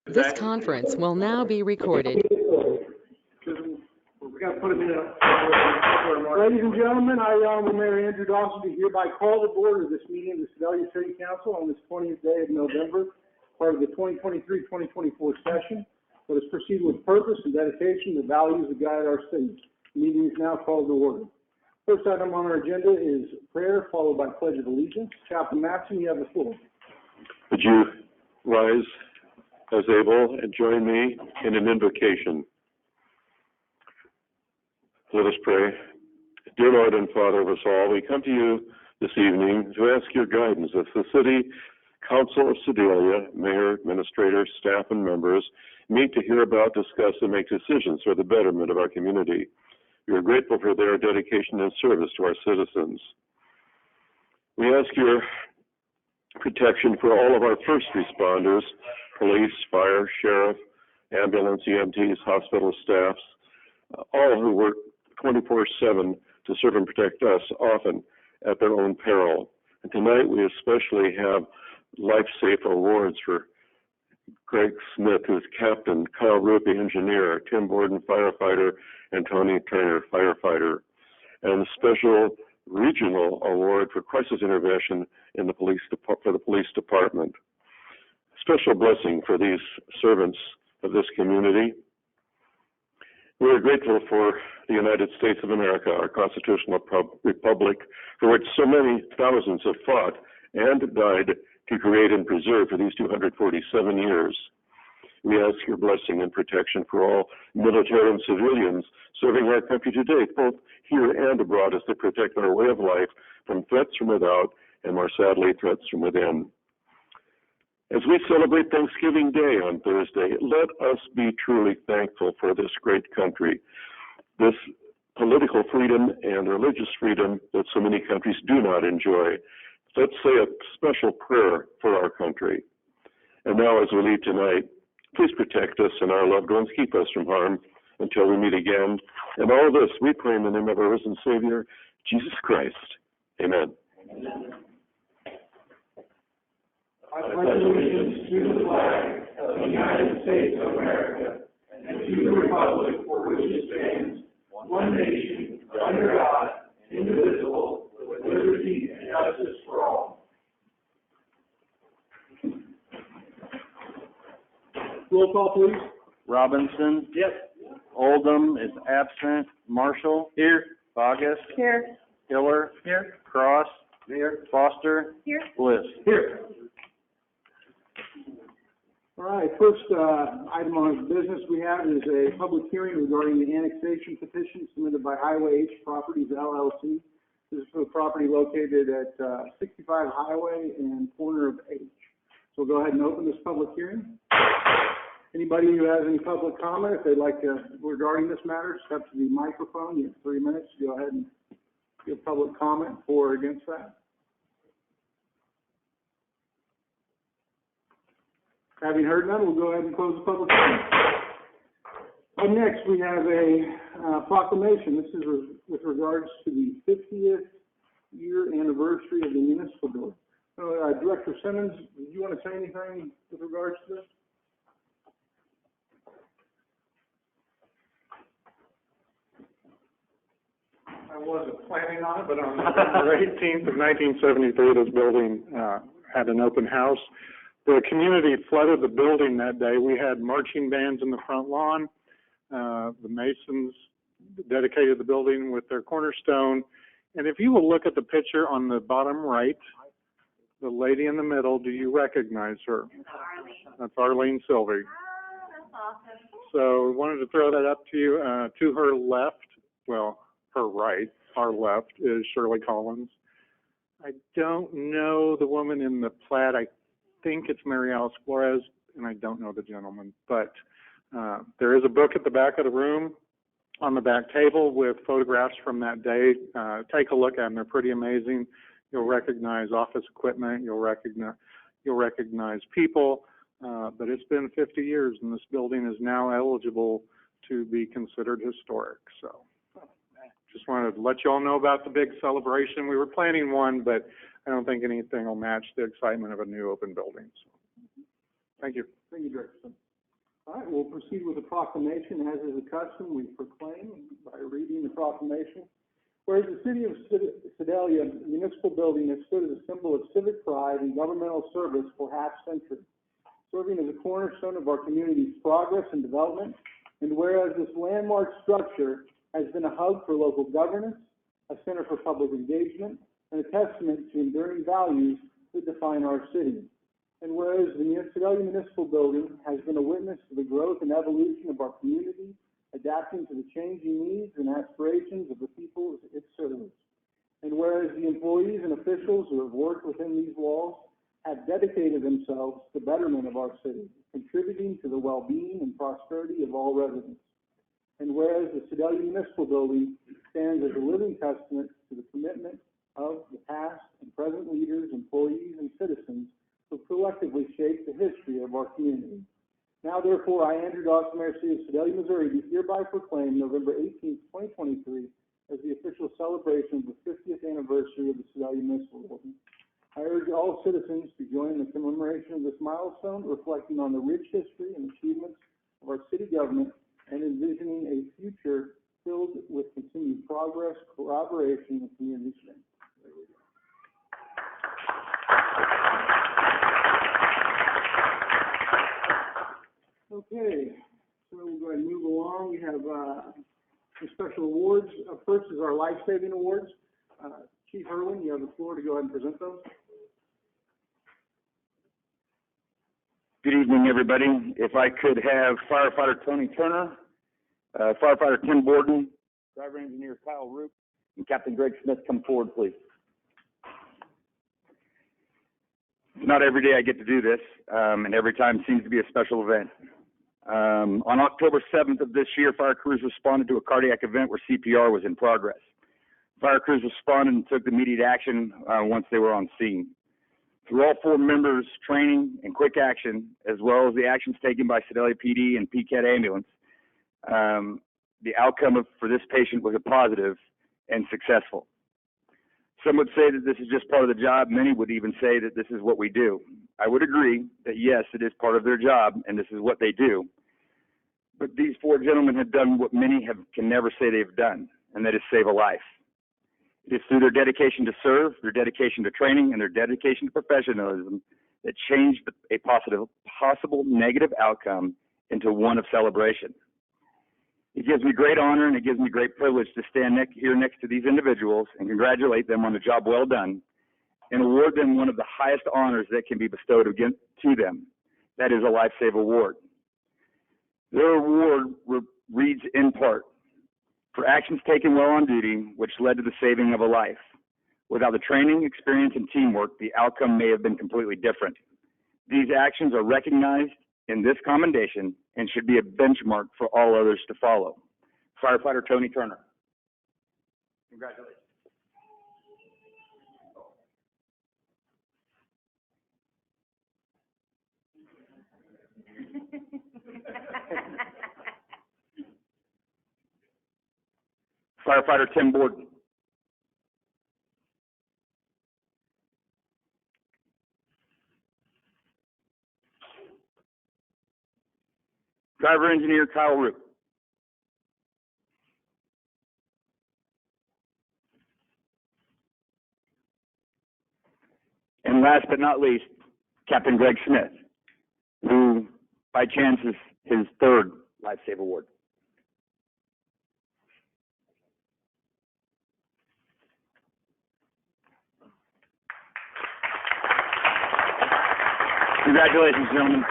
This conference will now be recorded. We got to put them in Ladies and gentlemen, I, Mayor Andrew Dawson, do hereby call to order this meeting of the Sedalia City Council on this 20th day of November, part of the 2023-2024 session. Let us proceed with purpose and dedication to the values that guide our city. The meeting is now called to order. First item on our agenda is prayer, followed by Pledge of Allegiance. Chaplain Matson, you have the floor. Would you rise as able and join me in an invocation? Let us pray. Dear Lord and Father of us all, we come to you this evening to ask your guidance as the City Council of Sedalia, Mayor, Administrator, staff, and members meet to hear about, discuss, and make decisions for the betterment of our community. We are grateful for their dedication and service to our citizens. We ask your protection for all of our first responders, police, fire, sheriff, ambulance, EMTs, hospital staffs, all who work 24/7 to serve and protect us, often at their own peril. And tonight we especially have Life Safe Awards for Greg Smith, who's captain, Kyle Rupi, engineer, Tim Borden, firefighter, and Tony Turner, firefighter, and a special regional award for crisis intervention in the police for the police department. Special blessing for these servants of this community. We are grateful for the United States of America, our constitutional republic, for which so many thousands have fought and died to create and preserve for these 247 years. We ask your blessing and protection for all military and civilians serving our country today, both here and abroad, as they protect our way of life from threats from without and, more sadly, threats from within. As we celebrate Thanksgiving Day on Thursday, let us be truly thankful for this great country, this political freedom and religious freedom that so many countries do not enjoy. Let's say a special prayer for our country. And now, as we leave tonight, please protect us and our loved ones. Keep us from harm until we meet again. And all this we pray in the name of our risen Savior, Jesus Christ. Amen. I pledge allegiance to the flag of the United States of America and to the republic for which it stands, one nation, under God, indivisible, with liberty and justice for all. Roll call, please. Robinson. Yes. Oldham is absent. Marshall. Here. Bogus. Here. Hiller. Here. Cross. Here. Foster. Here. Bliss. Here. All right, first item on business we have is a public hearing regarding the annexation petition submitted by Highway H Properties LLC. This is for the property located at 65 Highway and corner of H. So we'll go ahead and open this public hearing. Anybody who has any public comment, if they'd like to, regarding this matter, step to the microphone. You have 3 minutes to go ahead and give public comment for or against that. Having heard none, we'll go ahead and close the public hearing. Up next, we have a proclamation. This is with regards to the 50th year anniversary of the municipal building. Director Simmons, do you want to say anything with regards to this? I wasn't planning on it, but on November 18th of 1973, this building had an open house. The community flooded the building that day. We had marching bands in the front lawn. The Masons dedicated the building with their cornerstone. And if you will look at the picture on the bottom right, the lady in the middle, do you recognize her? Arlene. That's Arlene Sylvie. That's awesome. So we wanted to throw that up to you. To her left, well, her right, our left, is Shirley Collins. I don't know the woman in the plaid. I think it's Mary Alice Flores, and I don't know the gentleman. But there is a book at the back of the room on the back table with photographs from that day. Take a look at them. They're pretty amazing. You'll recognize office equipment. You'll recognize people. But it's been 50 years, and this building is now eligible to be considered historic. So just wanted to let you all know about the big celebration. We were planning one, but I don't think anything will match the excitement of a new open building. So, thank you. Thank you, Director. All right, we'll proceed with the proclamation. As is the custom, we proclaim by reading the proclamation. Whereas the city of Sedalia Municipal Building has stood as a symbol of civic pride and governmental service for half century, serving as a cornerstone of our community's progress and development. And whereas this landmark structure has been a hub for local governance, a center for public engagement, and a testament to enduring values that define our city. And whereas the Sedalia Municipal Building has been a witness to the growth and evolution of our community, adapting to the changing needs and aspirations of the people it serves. And whereas the employees and officials who have worked within these walls have dedicated themselves to the betterment of our city, contributing to the well-being and prosperity of all residents. And whereas the Sedalia Municipal Building stands as a living testament to the commitment of the past and present leaders, employees, and citizens who collectively shaped the history of our community. Now, therefore, I, Andrew Dawson, Mayor, City of Sedalia, Missouri, do hereby proclaim November 18th, 2023 as the official celebration of the 50th anniversary of the Sedalia Municipal Building. I urge all citizens to join in the commemoration of this milestone, reflecting on the rich history and achievements of our city government and envisioning a future filled with continued progress, collaboration, and community strength. Okay, so we'll go ahead and move along. We have some special awards. First is our life-saving awards. Chief Irwin, you have the floor to go ahead and present those. Good evening, everybody. If I could have firefighter Tony Turner, firefighter Tim Borden, driver engineer Kyle Roop, and Captain Greg Smith come forward, please. Not every day I get to do this, and every time seems to be a special event. On October 7th of this year, fire crews responded to a cardiac event where CPR was in progress. Fire crews responded and took immediate action once they were on scene. Through all four members' training and quick action, as well as the actions taken by Sedalia PD and PCAT ambulance, the outcome for this patient was a positive and successful. Some would say that this is just part of the job. Many would even say that this is what we do. I would agree that yes, it is part of their job and this is what they do. But these four gentlemen have done what many can never say they've done, and that is save a life. It is through their dedication to serve, their dedication to training, and their dedication to professionalism that changed a possible negative outcome into one of celebration. It gives me great honor and it gives me great privilege to stand here next to these individuals and congratulate them on a job well done and award them one of the highest honors that can be bestowed to them. That is a Life Save Award. Their award reads in part, for actions taken while on duty, which led to the saving of a life. Without the training, experience, and teamwork, the outcome may have been completely different. These actions are recognized in this commendation and should be a benchmark for all others to follow. Firefighter Tony Turner. Congratulations. Firefighter Tim Borden. Driver engineer Kyle Roop. And last but not least, Captain Greg Smith, who by chance is his third Life Save Award. Congratulations, gentlemen.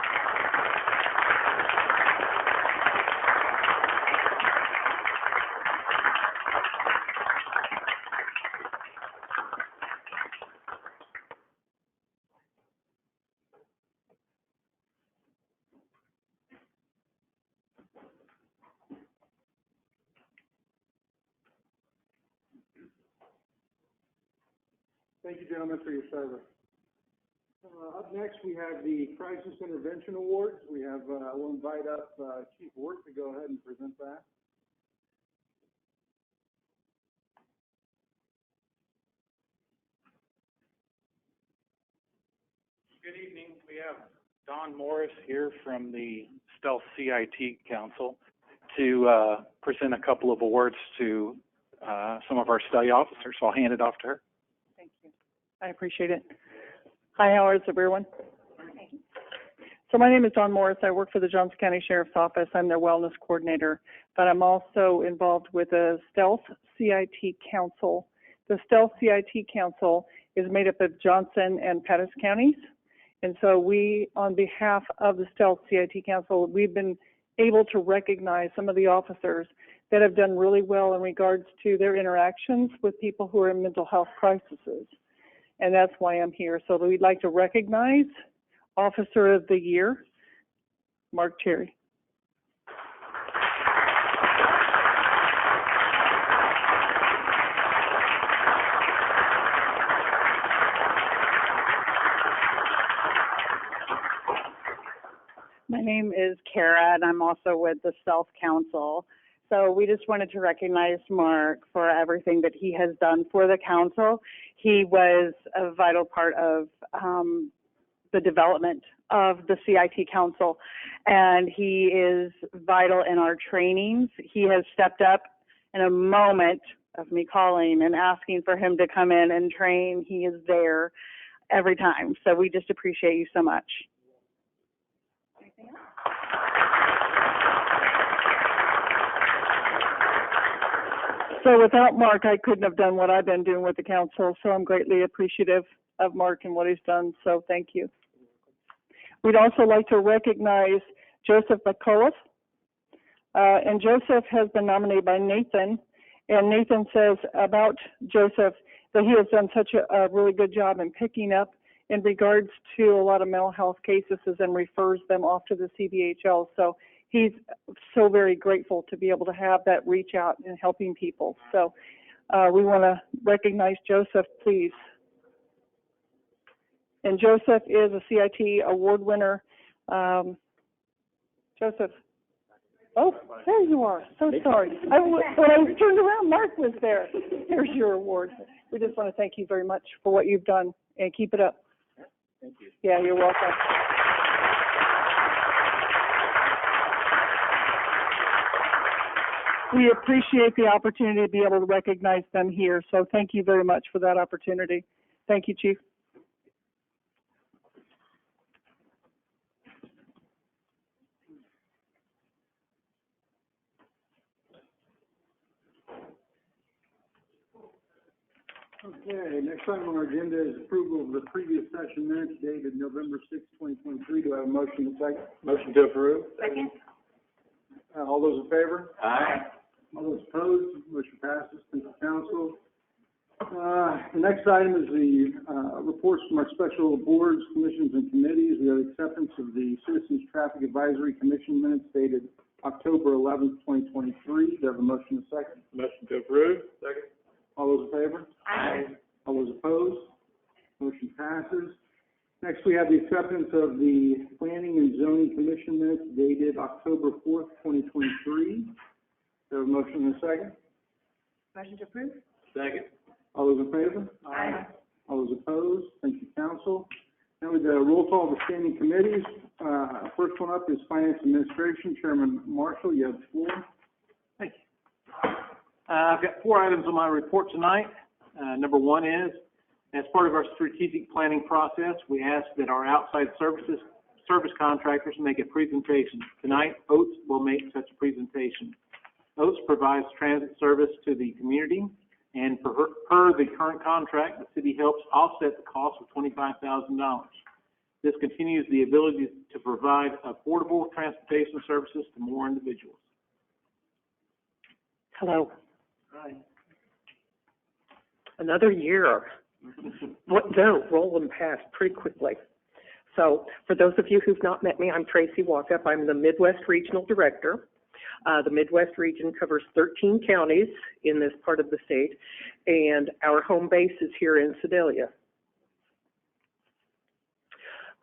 Thank you, gentlemen, for your service. Up next, we have the Crisis Intervention Awards. We'll invite up Chief Wirt to go ahead and present that. Good evening. We have Don Morris here from the Stealth CIT Council to present a couple of awards to some of our study officers. So I'll hand it off to her. Thank you. I appreciate it. Hi, how is everyone? So my name is Dawn Morris. I work for the Johnson County Sheriff's Office. I'm their wellness coordinator, but I'm also involved with the Stealth CIT Council. The Stealth CIT Council is made up of Johnson and Pettis counties. And so we, on behalf of the Stealth CIT Council, we've been able to recognize some of the officers that have done really well in regards to their interactions with people who are in mental health crises. And that's why I'm here. So we'd like to recognize Officer of the Year, Mark Cherry. My name is Kara, and I'm also with the Stealth Council. So we just wanted to recognize Mark for everything that he has done for the council. He was a vital part of the development of the CIT Council, and he is vital in our trainings. He has stepped up in a moment of me calling and asking for him to come in and train. He is there every time. So we just appreciate you so much. So without Mark, I couldn't have done what I've been doing with the council. So I'm greatly appreciative of Mark and what he's done. So thank you. We'd also like to recognize Joseph McCullough. And Joseph has been nominated by Nathan. And Nathan says about Joseph that he has done such a really good job in picking up in regards to a lot of mental health cases and refers them off to the CDHL. So he's so very grateful to be able to have that reach out and helping people. So we want to recognize Joseph, please. And Joseph is a CIT award winner. Joseph. Oh, there you are. So sorry. When I turned around, Mark was there. Here's your award. We just want to thank you very much for what you've done, and keep it up. Thank you. Yeah, you're welcome. We appreciate the opportunity to be able to recognize them here. So thank you very much for that opportunity. Thank you, Chief. Okay, next item on our agenda is approval of the previous session minutes dated November 6, 2023. Do I have a motion and a second? Motion to approve. Second. All those in favor? Aye. All those opposed? Motion passes. Thank you, council. The next item is the reports from our special boards, commissions, and committees. We have acceptance of the Citizens Traffic Advisory Commission minutes dated October 11, 2023. Do I have a motion and a second? Motion to approve. Second. All those in favor? Aye. All those opposed? Motion passes. Next, we have the acceptance of the Planning and Zoning Commission minutes dated October 4th, 2023. Do I have a motion and a second? Motion to approve? Second. All those in favor? Aye. All those opposed? Thank you, council. Now with the roll call of the standing committees, first one up is Finance Administration. Chairman Marshall, you have the floor. Thank you. I've got 4 items on my report tonight. Number one is, as part of our strategic planning process, we ask that our outside service contractors make a presentation. Tonight, Oates will make such a presentation. Oates provides transit service to the community, and per the current contract, the city helps offset the cost of $25,000. This continues the ability to provide affordable transportation services to more individuals. Hello. Hi. Another year. They're rolling past pretty quickly. So for those of you who've not met me, I'm Tracy Walkup. I'm the Midwest Regional Director. The Midwest region covers 13 counties in this part of the state, and our home base is here in Sedalia.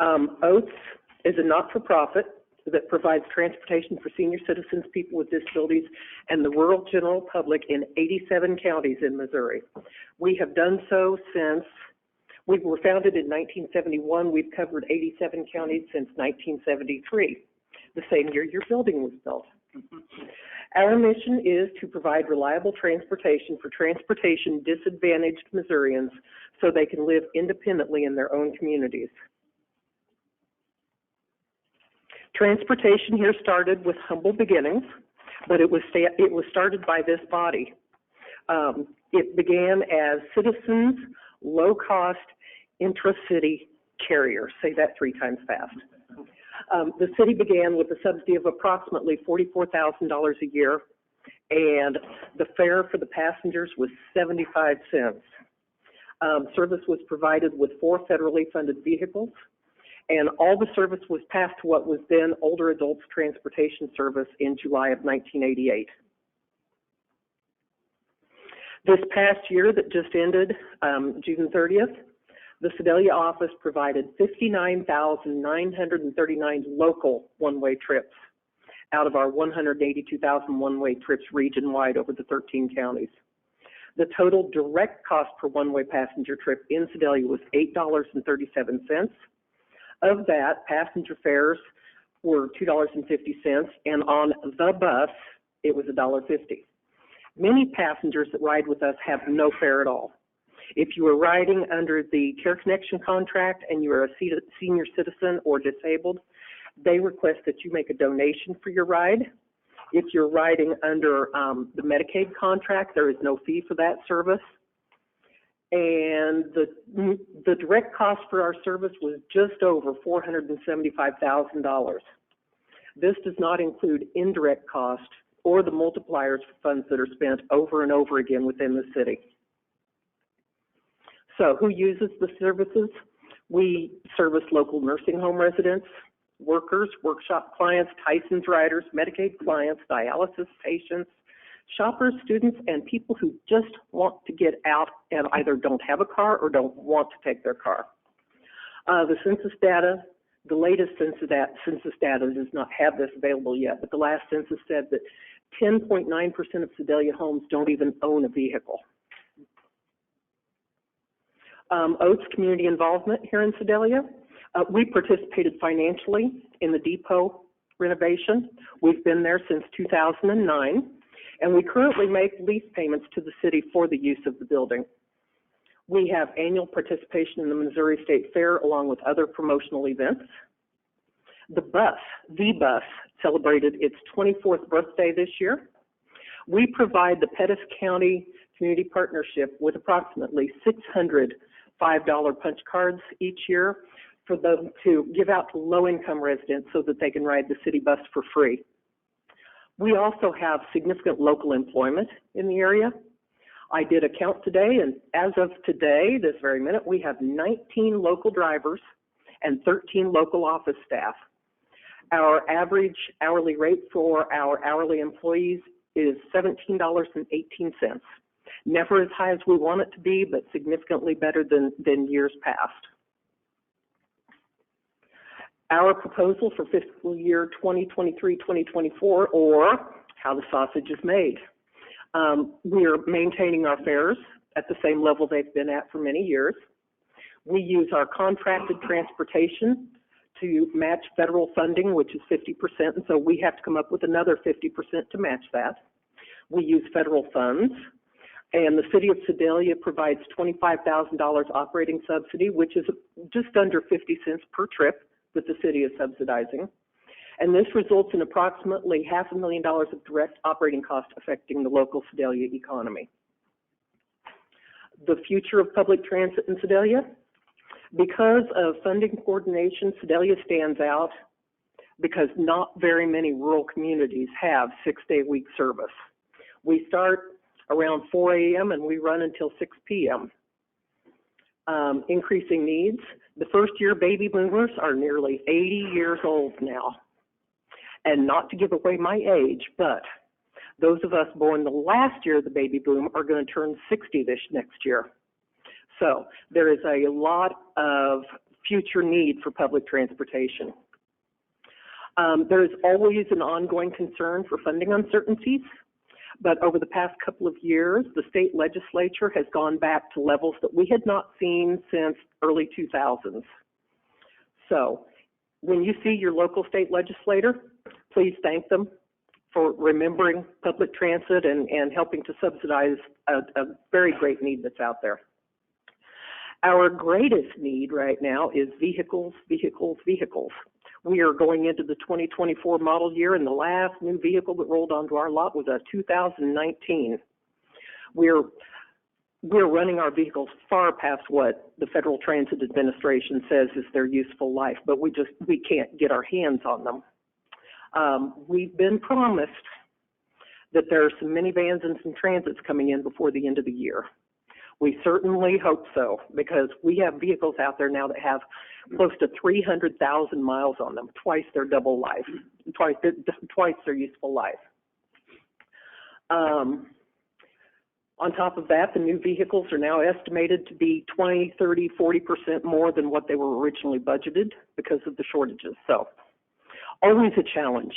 Oates is a not-for-profit that provides transportation for senior citizens, people with disabilities, and the rural general public in 87 counties in Missouri. We have done so since We were founded in 1971. We've covered 87 counties since 1973, the same year your building was built. Our mission is to provide reliable transportation for transportation disadvantaged Missourians so they can live independently in their own communities. Transportation here started with humble beginnings, but it was started by this body. It began as citizens, low-cost, intra-city carriers. Say that 3 times fast. The city began with a subsidy of approximately $44,000 a year, and the fare for the passengers was 75 cents. Service was provided with 4 federally funded vehicles, and all the service was passed to what was then Older Adults Transportation Service in July of 1988. This past year that just ended, June 30th, the Sedalia office provided 59,939 local one-way trips out of our 182,000 one-way trips region-wide over the 13 counties. The total direct cost per one-way passenger trip in Sedalia was $8.37. Of that, passenger fares were $2.50, and on the bus, it was $1.50. Many passengers that ride with us have no fare at all. If you are riding under the Care Connection contract and you are a senior citizen or disabled, they request that you make a donation for your ride. If you're riding under the Medicaid contract, there is no fee for that service. And the direct cost for our service was just over $475,000. This does not include indirect cost or the multipliers for funds that are spent over and over again within the city. So who uses the services? We service local nursing home residents, workers, workshop clients, Tyson's riders, Medicaid clients, dialysis patients, shoppers, students, and people who just want to get out and either don't have a car or don't want to take their car. The census data, the latest census data does not have this available yet, but the last census said that 10.9% of Sedalia homes don't even own a vehicle. Oates community involvement here in Sedalia. We participated financially in the depot renovation. We've been there since 2009, and we currently make lease payments to the city for the use of the building. We have annual participation in the Missouri State Fair along with other promotional events. The bus celebrated its 24th birthday this year. We provide the Pettis County Community Partnership with approximately 600 $5 punch cards each year for them to give out to low-income residents so that they can ride the city bus for free. We also have significant local employment in the area. I did a count today, and as of today, this very minute, we have 19 local drivers and 13 local office staff. Our average hourly rate for our hourly employees is $17.18. Never as high as we want it to be, but significantly better than years past. Our proposal for fiscal year 2023-2024, or how the sausage is made. We are maintaining our fares at the same level they've been at for many years. We use our contracted transportation to match federal funding, which is 50%, and so we have to come up with another 50% to match that. We use federal funds, and the city of Sedalia provides $25,000 operating subsidy, which is just under 50 cents per trip that the city is subsidizing. And this results in approximately $500,000 of direct operating costs affecting the local Sedalia economy. The future of public transit in Sedalia. Because of funding coordination, Sedalia stands out because not very many rural communities have 6-day-a-week service. We start around 4 a.m. and we run until 6 p.m. Increasing needs. The first-year baby boomers are nearly 80 years old now. And not to give away my age, but those of us born the last year of the baby boom are going to turn 60 this next year. So there is a lot of future need for public transportation. There is always an ongoing concern for funding uncertainties, But over the past couple of years, the state legislature has gone back to levels that we had not seen since early 2000s. So when you see your local state legislator, please thank them for remembering public transit and helping to subsidize a very great need that's out there. Our greatest need right now is vehicles, vehicles, vehicles. We are going into the 2024 model year, and the last new vehicle that rolled onto our lot was a 2019. We're running our vehicles far past what the Federal Transit Administration says is their useful life, but we can't get our hands on them. We've been promised that there are some minivans and some transits coming in before the end of the year. We certainly hope so, because we have vehicles out there now that have close to 300,000 miles on them, twice their double life, twice their useful life. On top of that, the new vehicles are now estimated to be 20, 30, 40% more than what they were originally budgeted because of the shortages. So, always a challenge.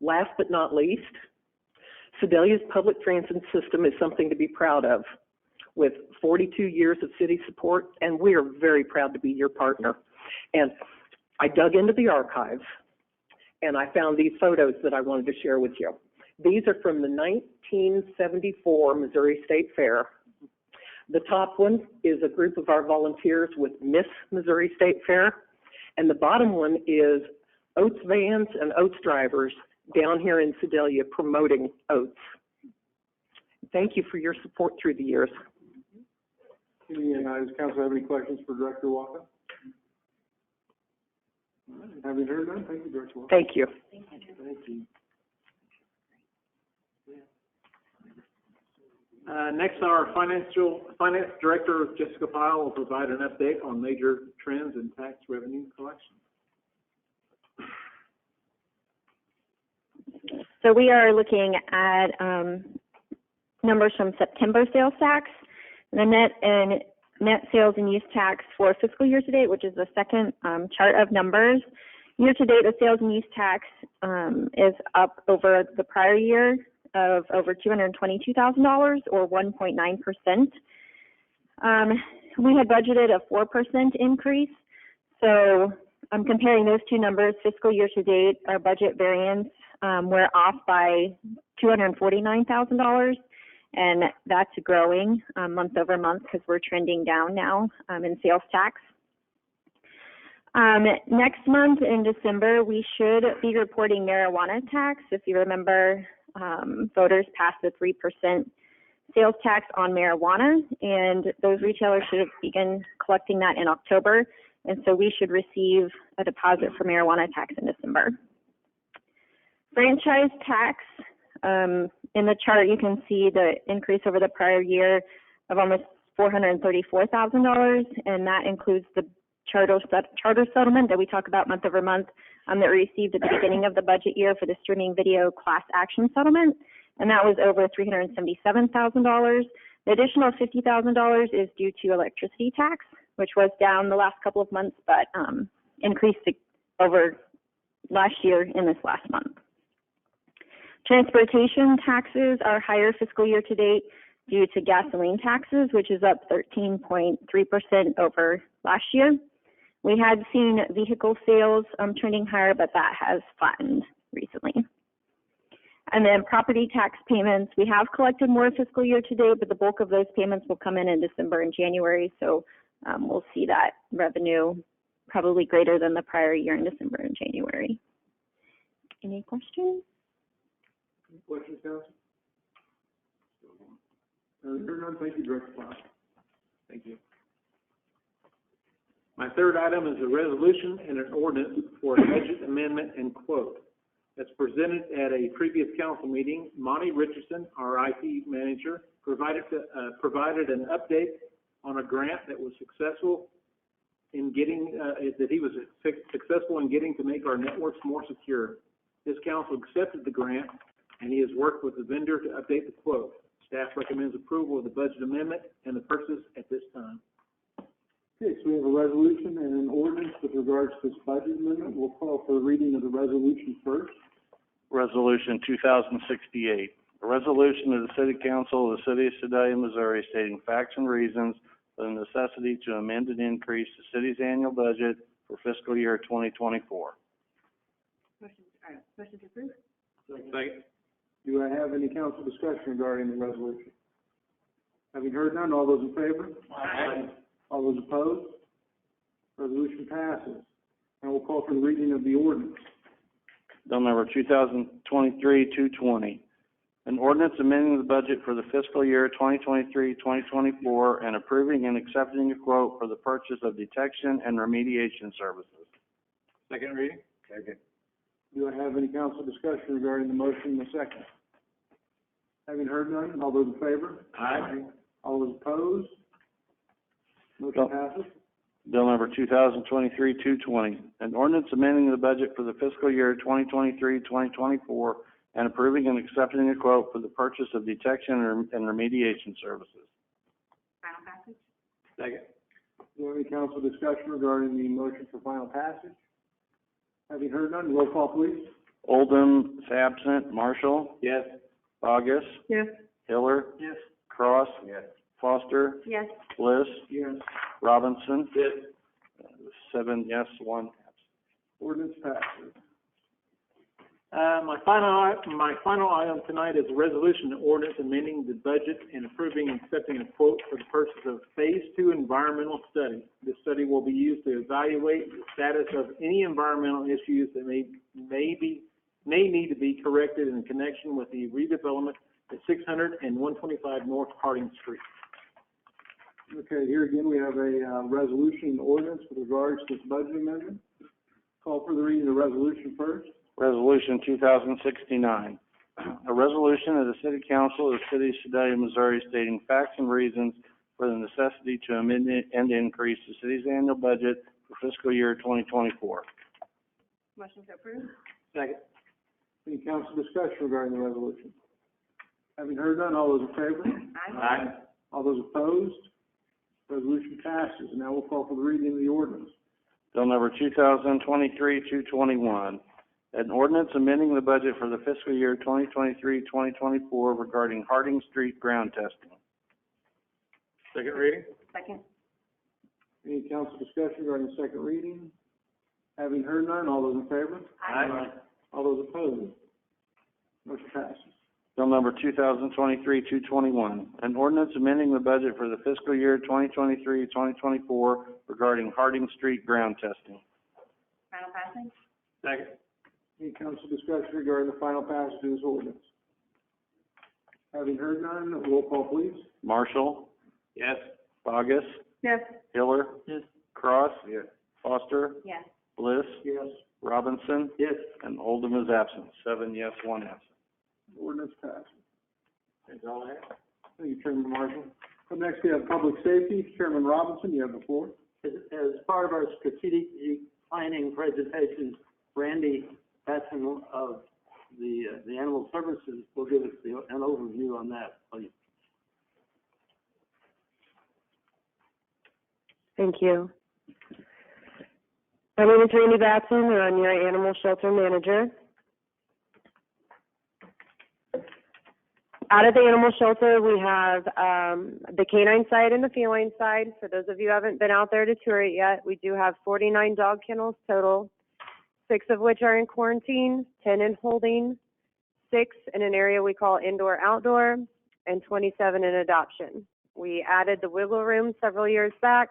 Last but not least, Sedalia's public transit system is something to be proud of. With 42 years of city support, and we are very proud to be your partner. And I dug into the archives, and I found these photos that I wanted to share with you. These are from the 1974 Missouri State Fair. The top one is a group of our volunteers with Miss Missouri State Fair, and the bottom one is Oats vans and Oats drivers down here in Sedalia promoting Oats. Thank you for your support through the years. Does council have any questions for Director Walker? Having heard none, thank you, Director Walker. Thank you. Thank you. Next, our Finance Director, Jessica Pyle, will provide an update on major trends in tax revenue collection. So we are looking at numbers from September sales tax, the net sales and use tax for fiscal year to date, which is the second chart of numbers. Year to date, the sales and use tax is up over the prior year of over $222,000 or 1.9%. We had budgeted a 4% increase. So I'm comparing those two numbers, fiscal year to date, our budget variance, we're off by $249,000, and that's growing month over month because we're trending down now in sales tax. Next month in December, we should be reporting marijuana tax. If you remember, voters passed the 3% sales tax on marijuana, and those retailers should have begun collecting that in October, and so we should receive a deposit for marijuana tax in December. Franchise tax, in the chart you can see the increase over the prior year of almost $434,000, and that includes the charter settlement that we talk about month over month that we received at the beginning of the budget year for the streaming video class action settlement, and that was over $377,000. The additional $50,000 is due to electricity tax, which was down the last couple of months, but increased over last year in this last month. Transportation taxes are higher fiscal year to date due to gasoline taxes, which is up 13.3% over last year. We had seen vehicle sales trending higher, but that has flattened recently. And then property tax payments, we have collected more fiscal year to date, but the bulk of those payments will come in December and January, so we'll see that revenue probably greater than the prior year in December and January. Any questions? Any questions, Council? Thank you, Director Pyle. Thank you. My third item is a resolution and an ordinance for a budget amendment and quote. That's presented at a previous council meeting. Monty Richardson, our IT manager, provided an update on a grant that was successful in getting successful in getting to make our networks more secure. This council accepted the grant, and he has worked with the vendor to update the quote. Staff recommends approval of the budget amendment and the purchase at this time. Okay, so we have a resolution and an ordinance with regards to this budget amendment. We'll call for the reading of the resolution first. Resolution 2068, a resolution of the City Council of the City of Sedalia, Missouri, stating facts and reasons for the necessity to amend and increase the city's annual budget for fiscal year 2024. Motion to approve? Second. Do I have any council discussion regarding the resolution? Having heard none, all those in favor? Aye. All those opposed? Resolution passes. And we'll call for the reading of the ordinance. Bill number 2023-220, an ordinance amending the budget for the fiscal year 2023-2024 and approving and accepting a quote for the purchase of detection and remediation services. Second reading? Second. Do I have any council discussion regarding the motion in the second? Having heard none, all those in favor? Aye. All those opposed? Motion passes. Bill number 2023-220, an ordinance amending the budget for the fiscal year 2023-2024 and approving and accepting a quote for the purchase of detection and remediation services. Final passage? Second. Do you have any council discussion regarding the motion for final passage? Having heard none, roll call please. Oldham is absent. Marshall? Yes. Bogus? Yes. Hiller? Yes. Cross? Yes. Foster? Yes. Bliss? Yes. Robinson? Yes. 7 yes, 1 absent. Ordinance passes. My final item tonight is a resolution ordinance amending the budget and approving and accepting a quote for the purchase of Phase 2 environmental study. This study will be used to evaluate the status of any environmental issues that may need to be corrected in connection with the redevelopment at 600 and 125 North Harding Street. Okay, here again, we have a resolution ordinance with regards to this budget amendment. Call for the reading of the resolution first. Resolution 2069, a resolution of the City Council of the City of Sedalia, Missouri, stating facts and reasons for the necessity to amend and increase the city's annual budget for fiscal year 2024. Motion to approve? Second. Any council discussion regarding the resolution? Having heard none, all those in favor? Aye. All those opposed? Resolution passes. Now we'll call for the reading of the ordinance. Bill number 2023-221, an ordinance amending the budget for the fiscal year 2023-2024 regarding Harding Street ground testing. Second reading? Second? Any council discussion regarding the second reading? Having heard none, all those in favor? Aye. All those opposed? Motion passes. Bill number 2023-221, an ordinance amending the budget for the fiscal year 2023-2024 regarding Harding Street ground testing. Final passage? Second. Any council discussion regarding the final passage of this ordinance? Having heard none, roll call please. Marshall? Yes. Bogus? Yes. Hiller? Yes. Cross? Yes. Foster? Yes. Bliss? Yes. Robinson? Yes. And Oldham is absent. 7 yes, 1 absent. Ordinance passes. That's all I have. Thank you, Chairman Marshall. Up next, we have Public Safety. Chairman Robinson, you have the floor. As part of our strategic planning presentation, Randy Batson of the Animal Services will give us an overview on that, please. Thank you. My name is Randy Batson, and I'm your animal shelter manager. Out at the animal shelter, we have the canine side and the feline side. For those of you who haven't been out there to tour it yet, we do have 49 dog kennels total, 6 of which are in quarantine, 10 in holding, 6 in an area we call indoor-outdoor, and 27 in adoption. We added the wiggle room several years back,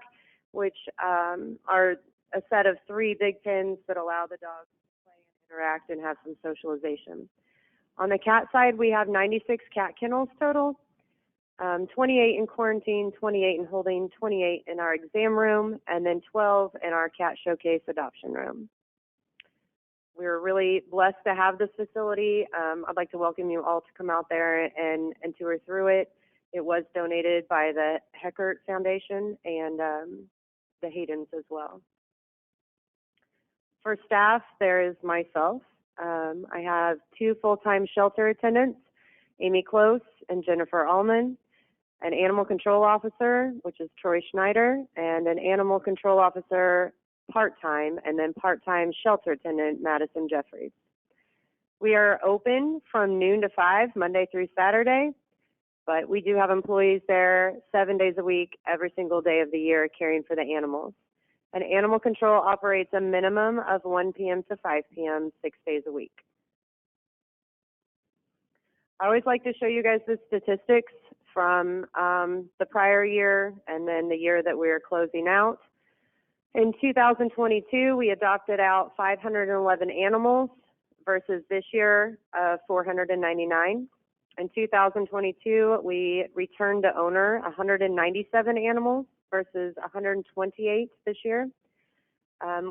which are a set of 3 big pens that allow the dogs to play and interact and have some socialization. On the cat side, we have 96 cat kennels total, 28 in quarantine, 28 in holding, 28 in our exam room, and then 12 in our cat showcase adoption room. We're really blessed to have this facility. I'd like to welcome you all to come out there and tour through it. It was donated by the Heckert Foundation and the Haydens as well. For staff, there is myself. I have 2 full-time shelter attendants, Amy Close and Jennifer Allman, an animal control officer, which is Troy Schneider, and an animal control officer part-time, and then part-time shelter attendant, Madison Jeffries. We are open from noon to 5, Monday through Saturday, but we do have employees there 7 days a week, every single day of the year, caring for the animals. And animal control operates a minimum of 1 p.m. to 5 p.m., 6 days a week. I always like to show you guys the statistics from the prior year and then the year that we're closing out. In 2022, we adopted out 511 animals versus this year, 499. In 2022, we returned to owner 197 animals versus 128 this year.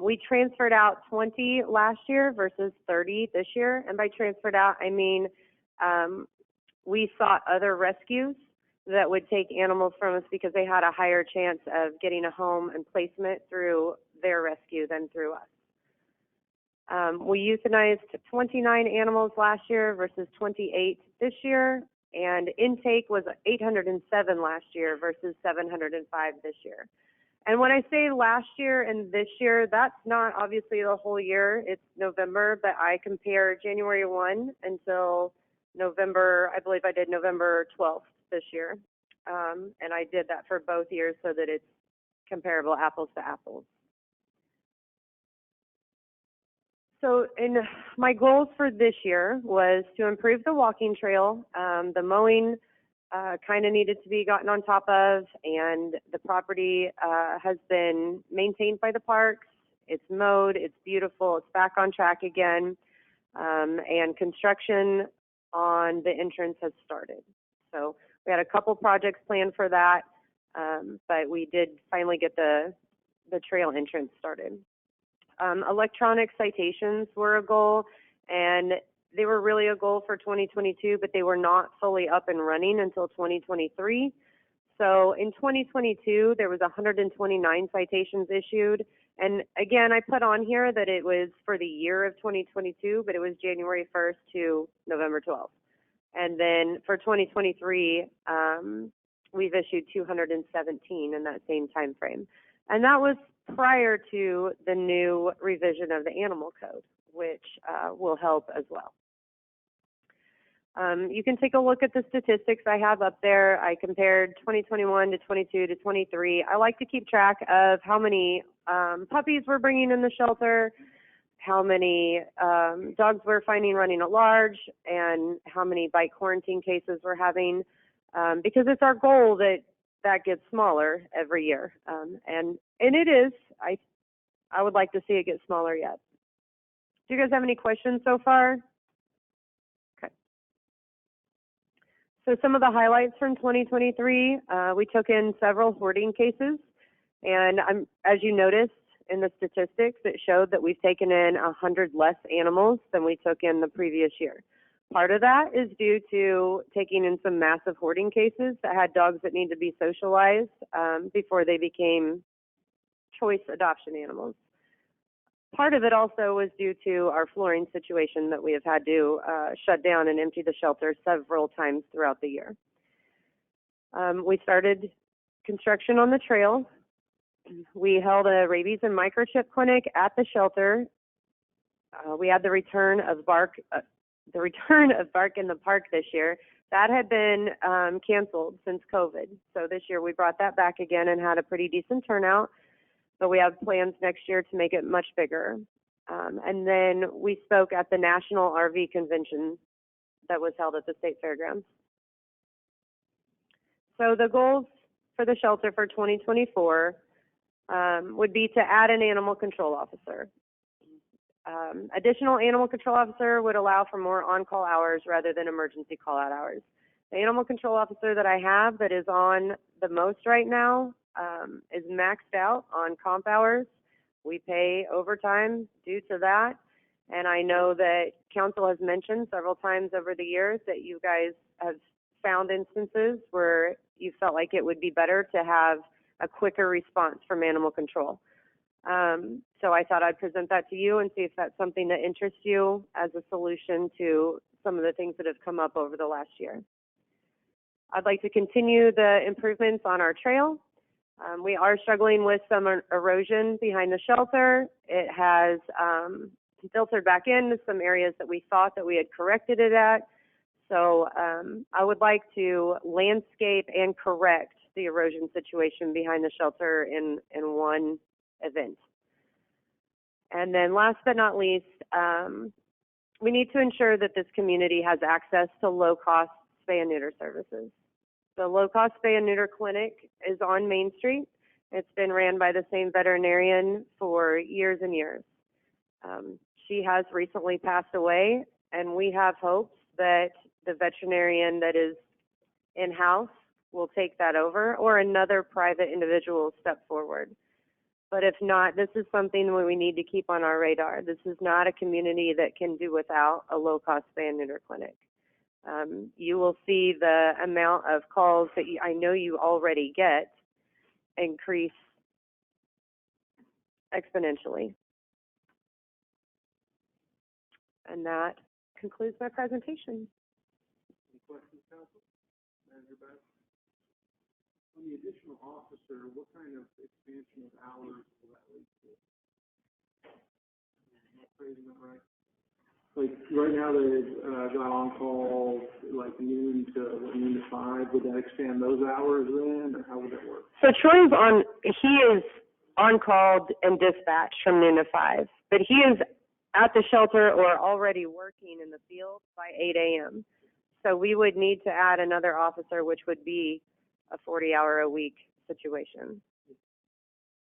We transferred out 20 last year versus 30 this year. And by transferred out, I mean we sought other rescues that would take animals from us because they had a higher chance of getting a home and placement through their rescue than through us. We euthanized 29 animals last year versus 28 this year, and intake was 807 last year versus 705 this year. And when I say last year and this year, that's not obviously the whole year. It's November, but I compare January 1 until November, I believe I did November 12th this year. And I did that for both years so that it's comparable apples to apples. So in my goals for this year was to improve the walking trail. The mowing kind of needed to be gotten on top of, and the property has been maintained by the parks. It's mowed, it's beautiful, it's back on track again, and construction on the entrance has started. So we had a couple projects planned for that, but we did finally get the trail entrance started. Electronic citations were a goal, and they were really a goal for 2022, but they were not fully up and running until 2023. So in 2022, there was 129 citations issued. And again, I put on here that it was for the year of 2022, but it was January 1st to November 12th. And then for 2023, we've issued 217 in that same time frame. And that was prior to the new revision of the animal code, which will help as well. You can take a look at the statistics I have up there. I compared 2021 to 22 to 23. I like to keep track of how many puppies we're bringing in the shelter, how many dogs we're finding running at large, and how many bite quarantine cases we're having, because it's our goal that gets smaller every year. And it is. I would like to see it get smaller yet. Do you guys have any questions so far? Okay. So some of the highlights from 2023, we took in several hoarding cases, and as you noticed in the statistics, it showed that we've taken in 100 less animals than we took in the previous year. Part of that is due to taking in some massive hoarding cases that had dogs that need to be socialized before they became choice adoption animals. Part of it also was due to our flooring situation that we have had to shut down and empty the shelter several times throughout the year. We started construction on the trail. We held a rabies and microchip clinic at the shelter. We had the return of Bark in the Park this year. That had been canceled since COVID. So this year we brought that back again and had a pretty decent turnout. But we have plans next year to make it much bigger. And then we spoke at the National RV Convention that was held at the State Fairgrounds. So the goals for the shelter for 2024 would be to add an animal control officer. Additional animal control officer would allow for more on-call hours rather than emergency call-out hours. The animal control officer that I have that is on the most right now is maxed out on comp hours. We pay overtime due to that. And I know that council has mentioned several times over the years that you guys have found instances where you felt like it would be better to have a quicker response from animal control. So I thought I'd present that to you and see if that's something that interests you as a solution to some of the things that have come up over the last year. I'd like to continue the improvements on our trail. We are struggling with some erosion behind the shelter. It has filtered back into some areas that we thought that we had corrected it at. So I would like to landscape and correct the erosion situation behind the shelter in one event. And then last but not least, we need to ensure that this community has access to low-cost spay and neuter services. The low-cost spay and neuter clinic is on Main Street. It's been ran by the same veterinarian for years and years. She has recently passed away, and we have hopes that the veterinarian that is in-house will take that over, or another private individual will step forward. But if not, this is something that we need to keep on our radar. This is not a community that can do without a low-cost spay and neuter clinic. You will see the amount of calls that I know you already get increase exponentially. And that concludes my presentation. Any questions, council? Manager Beth? On the additional officer, what kind of expansion of hours will that lead to? Am I phrasing that right? Like, right now, they've got on call like noon to 5. Would that expand those hours then, or how would that work? So he is on call and dispatched from noon to 5, but he is at the shelter or already working in the field by 8 a.m. So we would need to add another officer, which would be a 40-hour-a-week situation.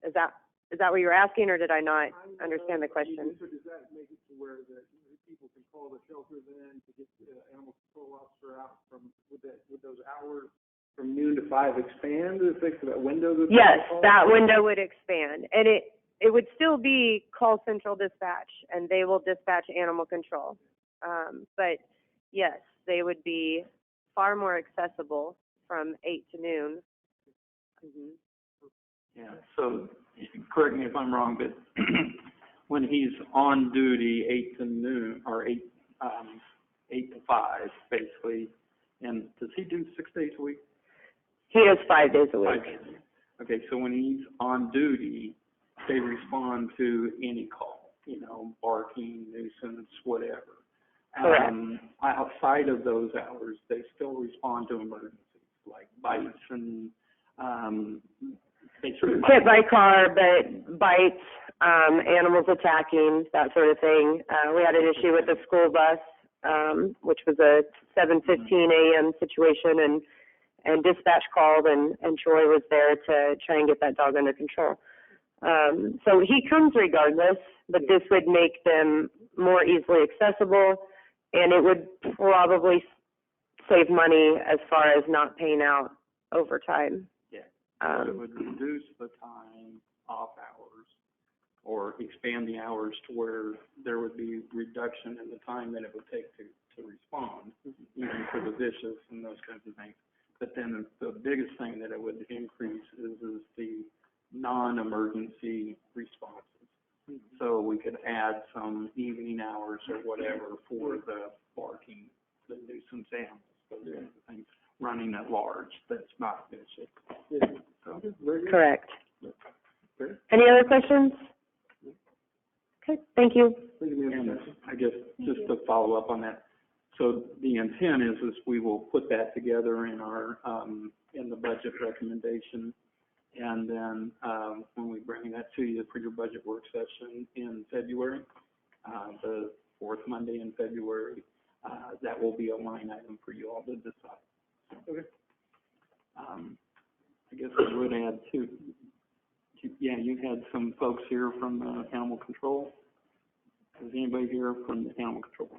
Is that what you're asking, or did I not understand the question? So does that make it to where that people can call the shelter then to get the animal control officer out from, would those hours from noon to 5 expand, that window? Yes, that window would expand, and it would still be call central dispatch, and they will dispatch animal control. But yes, they would be far more accessible from 8 to noon. Mm-hmm. Yeah, so correct me if I'm wrong, but when he's on duty 8 to noon, or 8 to 5, basically, and does he do 6 days a week? He does 5 days a week. 5 days a week. Okay, so when he's on duty, they respond to any call, barking, nuisance, whatever. Correct. Outside of those hours, they still respond to emergencies, like bites and hit by car, but bites, animals attacking, that sort of thing. We had an issue with the school bus, which was a 7:15 a.m. situation, and dispatch called, and Troy was there to try and get that dog under control. So he comes regardless, but this would make them more easily accessible, and it would probably save money as far as not paying out overtime. It would reduce the time off hours, or expand the hours to where there would be reduction in the time that it would take to respond, even for the vicious and those kinds of things. But then the biggest thing that it would increase is the non-emergency responses. So we could add some evening hours or whatever for the barking, the nuisance animals, those kinds of things, running at large. That's not vicious. So. Correct. Any other questions? Okay, thank you. And I guess just to follow up on that, so the intent is we will put that together in our in the budget recommendation, and then when we bring that to you for your budget work session in February, the fourth Monday in February, that will be a line item for you all to decide. Okay. I guess I would add too. Yeah, you had some folks here from animal control. Is anybody here from the animal control?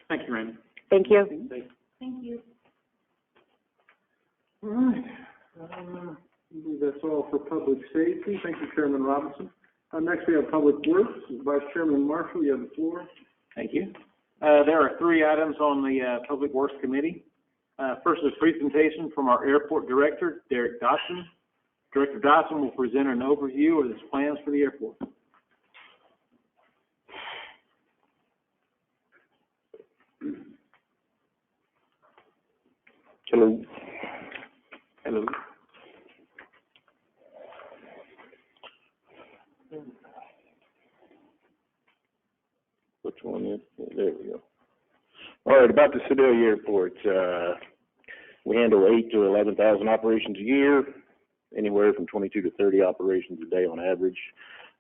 Thank you, Randy. Thank you. Thank you. All right. I believe that's all for public safety. Thank you, Chairman Robinson. Next, we have Public Works. Vice Chairman Marshall, you have the floor. Thank you. There are 3 items on the Public Works Committee. First is presentation from our Airport Director, Derek Dodson. Director Dodson will present an overview of his plans for the airport. Hello. Hello. which one is, there we go. All right, about the Sedalia Airport, we handle 8 to 11,000 operations a year, anywhere from 22 to 30 operations a day on average.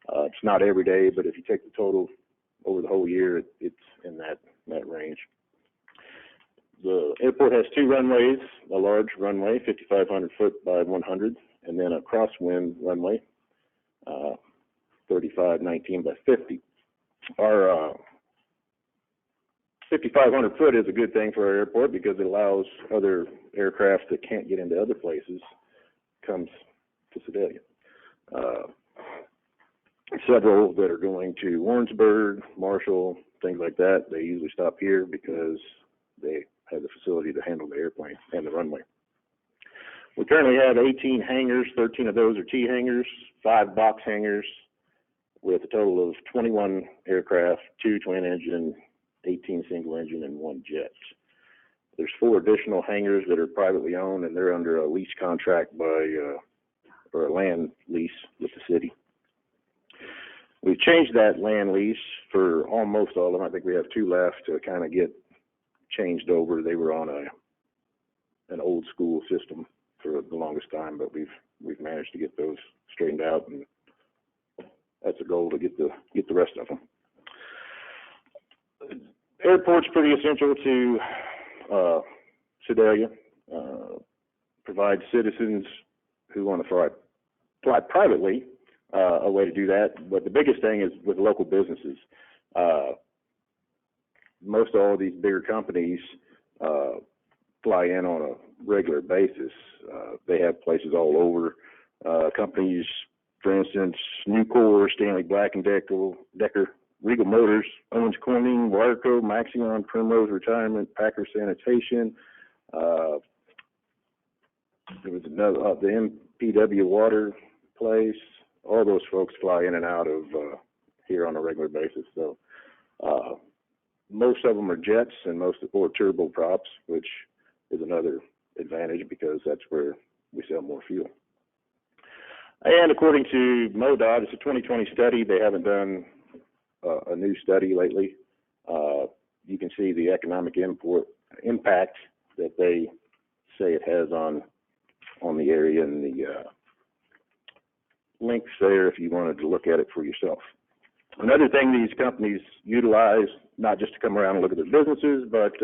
It's not every day, but if you take the total over the whole year, it's in that range. The airport has 2 runways, a large runway, 5,500 foot by 100, and then a crosswind runway, 3519 by 50. Our 5,500 foot is a good thing for our airport because it allows other aircraft that can't get into other places comes to Sedalia. Several that are going to Warrensburg, Marshall, things like that, they usually stop here because they have the facility to handle the airplane and the runway. We currently have 18 hangars. 13 of those are T hangars, 5 box hangars, with a total of 21 aircraft, 2 twin engine, 18 single engine, and 1 jet. There's 4 additional hangars that are privately owned, and they're under a lease contract or a land lease with the city. We've changed that land lease for almost all of them. I think we have 2 left to kind of get changed over. They were on an old school system for the longest time, but we've managed to get those straightened out, and that's a goal to get the rest of them. Airport's pretty essential to Sedalia. Provides citizens who want to fly privately a way to do that. But the biggest thing is with local businesses. Most all of these bigger companies fly in on a regular basis. They have places all over. Companies, for instance, Nucor, Stanley Black & Decker, Regal Motors, Owens Corning, Wireco, Maxion, Primrose Retirement, Packer Sanitation. There was another, the MPW Water place. All those folks fly in and out of here on a regular basis. So most of them are jets and most or turboprops, which is another advantage because that's where we sell more fuel. And according to MoDOT, it's a 2020 study. They haven't done a new study lately. You can see the economic impact that they say it has on the area, and the links there if you wanted to look at it for yourself. Another thing these companies utilize, not just to come around and look at their businesses, but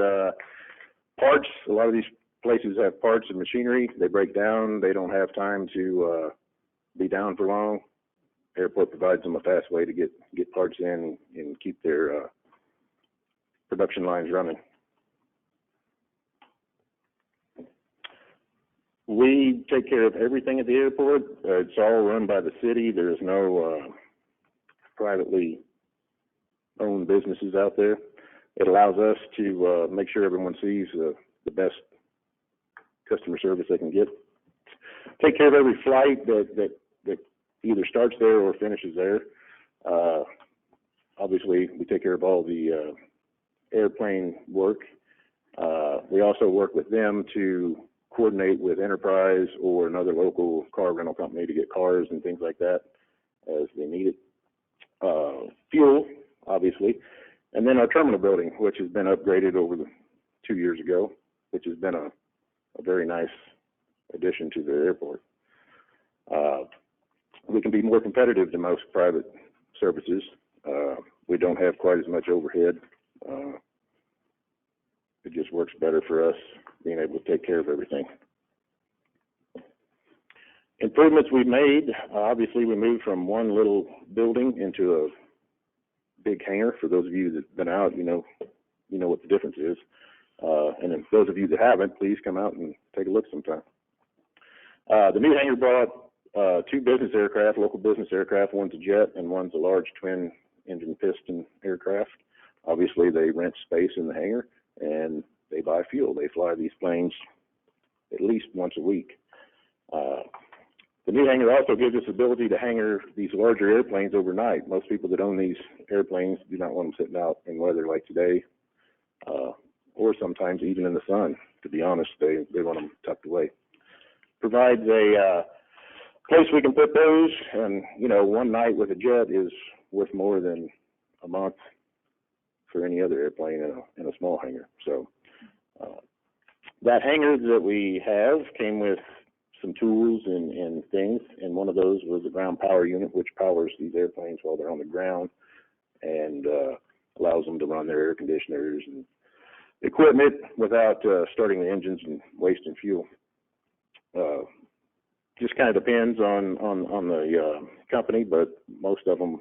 parts. A lot of these places have parts and machinery. They break down. They don't have time to be down for long. Airport provides them a fast way to get parts in and keep their production lines running. We take care of everything at the airport. It's all run by the city. There's no privately owned businesses out there. It allows us to make sure everyone sees the best customer service they can get. Take care of every flight that either starts there or finishes there. Obviously, we take care of all the airplane work. We also work with them to coordinate with Enterprise or another local car rental company to get cars and things like that as they need it. Fuel, obviously. And then our terminal building, which has been upgraded over 2 years ago, which has been a very nice addition to the airport. We can be more competitive than most private services. We don't have quite as much overhead. It just works better for us being able to take care of everything. Improvements we've made, obviously we moved from one little building into a big hangar. For those of you that have been out, you know what the difference is. And then those of you that haven't, please come out and take a look sometime. The new hangar brought 2 business aircraft, local business aircraft. One's a jet and one's a large twin engine piston aircraft. Obviously they rent space in the hangar and they buy fuel. They fly these planes at least once a week. The new hangar also gives us the ability to hangar these larger airplanes overnight. Most people that own these airplanes do not want them sitting out in weather like today, or sometimes even in the sun. To be honest, they want them tucked away. Provides a place we can put those, and one night with a jet is worth more than a month for any other airplane in a small hangar. So that hangar that we have came with some tools and things, and one of those was a ground power unit, which powers these airplanes while they're on the ground and allows them to run their air conditioners and equipment without starting the engines and wasting fuel. Just kind of depends on the company, but most of them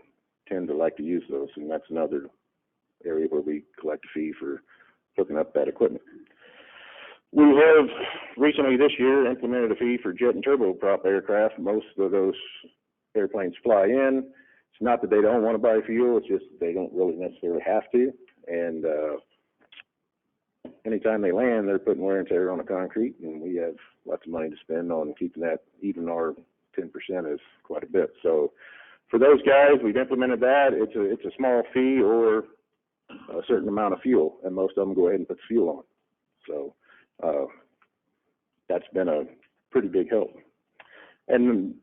tend to like to use those, and that's another area where we collect a fee for hooking up that equipment. We have recently this year implemented a fee for jet and turboprop aircraft. Most of those airplanes fly in. It's not that they don't want to buy fuel, it's just that they don't really necessarily have to. And anytime they land, they're putting wear and tear on the concrete, and we have lots of money to spend on keeping that. Even our 10% is quite a bit. So for those guys, we've implemented that. It's a small fee or a certain amount of fuel, and most of them go ahead and put the fuel on. So that's been a pretty big help. And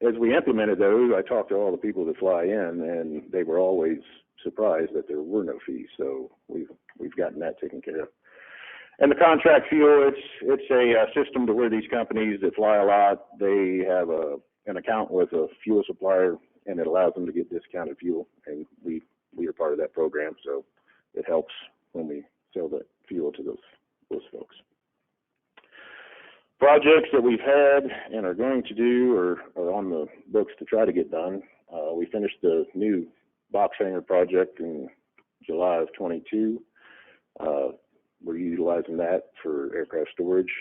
as we implemented those, I talked to all the people that fly in, and they were always surprised that there were no fees. So we've gotten that taken care of. And the contract fuel, it's a system to where these companies that fly a lot, they have an account with a fuel supplier, and it allows them to get discounted fuel. And we are part of that program, so it helps when we sell that fuel to those folks. Projects that we've had and are going to do or are on the books to try to get done. We finished the new box hangar project in July of 22. We're utilizing that for aircraft storage,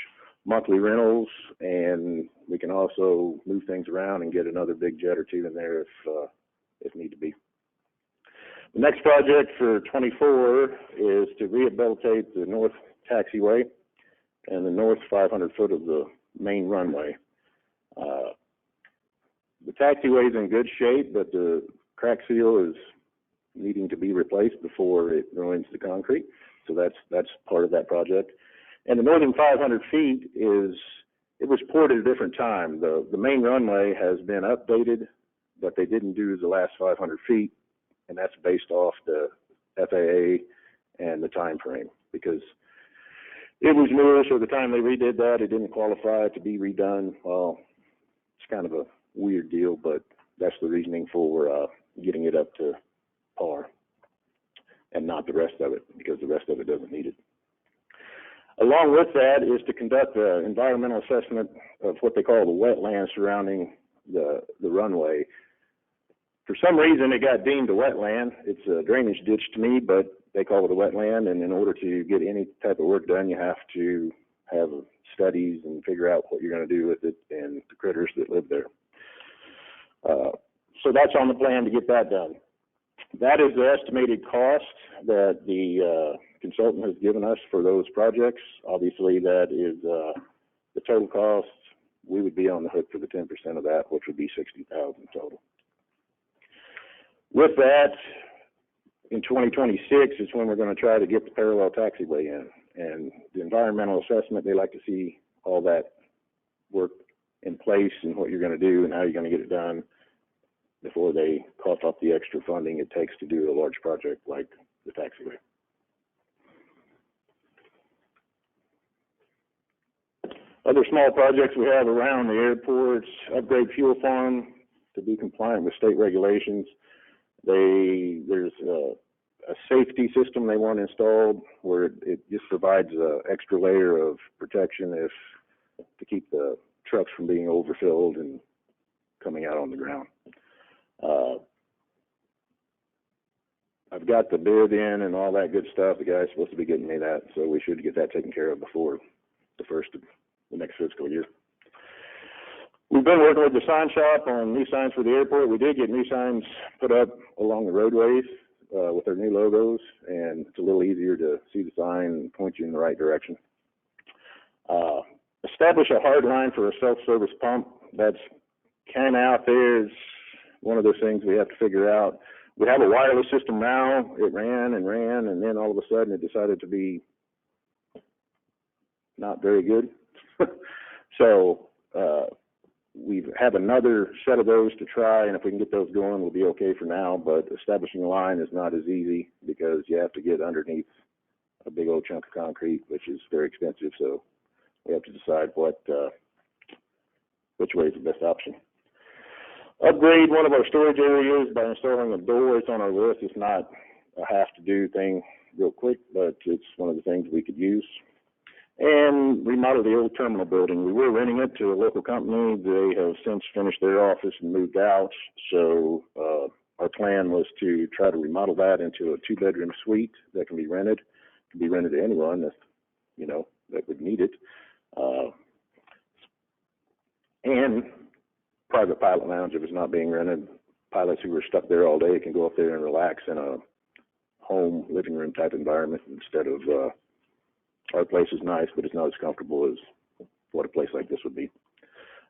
monthly rentals, and we can also move things around and get another big jet or two in there if need to be. The next project for 24 is to rehabilitate the north taxiway and the north 500 foot of the main runway. The taxiway is in good shape, but the crack seal is needing to be replaced before it ruins the concrete. So that's part of that project. And the northern 500 feet it was poured at a different time. The main runway has been updated, but they didn't do the last 500 feet, and that's based off the FAA and the time frame, because it was newer, so the time they redid that, it didn't qualify to be redone. Well, it's kind of a weird deal, but that's the reasoning for getting it up to par and not the rest of it, because the rest of it doesn't need it. Along with that is to conduct an environmental assessment of what they call the wetland surrounding the runway. For some reason, it got deemed a wetland. It's a drainage ditch to me, but they call it a wetland, and in order to get any type of work done, you have to have studies and figure out what you're going to do with it and the critters that live there. So that's on the plan to get that done. That is the estimated cost that the consultant has given us for those projects. Obviously, that is the total cost. We would be on the hook for the 10% of that, which would be $60,000 total. With that, in 2026 is when we're going to try to get the parallel taxiway in. And the environmental assessment, they like to see all that work in place and what you're going to do and how you're going to get it done before they cough up the extra funding it takes to do a large project like the taxiway. Other small projects we have around the airports: upgrade fuel farm to be compliant with state regulations. There's a safety system they want installed where it just provides an extra layer of protection to keep the trucks from being overfilled and coming out on the ground. I've got the bid in and all that good stuff. The guy's supposed to be getting me that, so we should get that taken care of before the first of the next fiscal year. We've been working with the sign shop on new signs for the airport. We did get new signs put up along the roadways with their new logos, and it's a little easier to see the sign and point you in the right direction. Establish a hard line for a self-service pump. That's kind of out there. It's one of those things we have to figure out. We have a wireless system now. It ran, and then all of a sudden it decided to be not very good. So we have another set of those to try, and if we can get those going, we'll be okay for now. But establishing a line is not as easy because you have to get underneath a big old chunk of concrete, which is very expensive. So we have to decide which way is the best option. Upgrade one of our storage areas by installing a door. It's on our list. It's not a have-to-do thing real quick, but it's one of the things we could use. And remodel the old terminal building. We were renting it to a local company. They have since finished their office and moved out. So our plan was to try to remodel that into a 2-bedroom suite that can be rented. It can be rented to anyone that, you know, that would need it. And private pilot lounge if it's not being rented. Pilots who are stuck there all day can go up there and relax in a home living room type environment instead of our place is nice, but it's not as comfortable as what a place like this would be.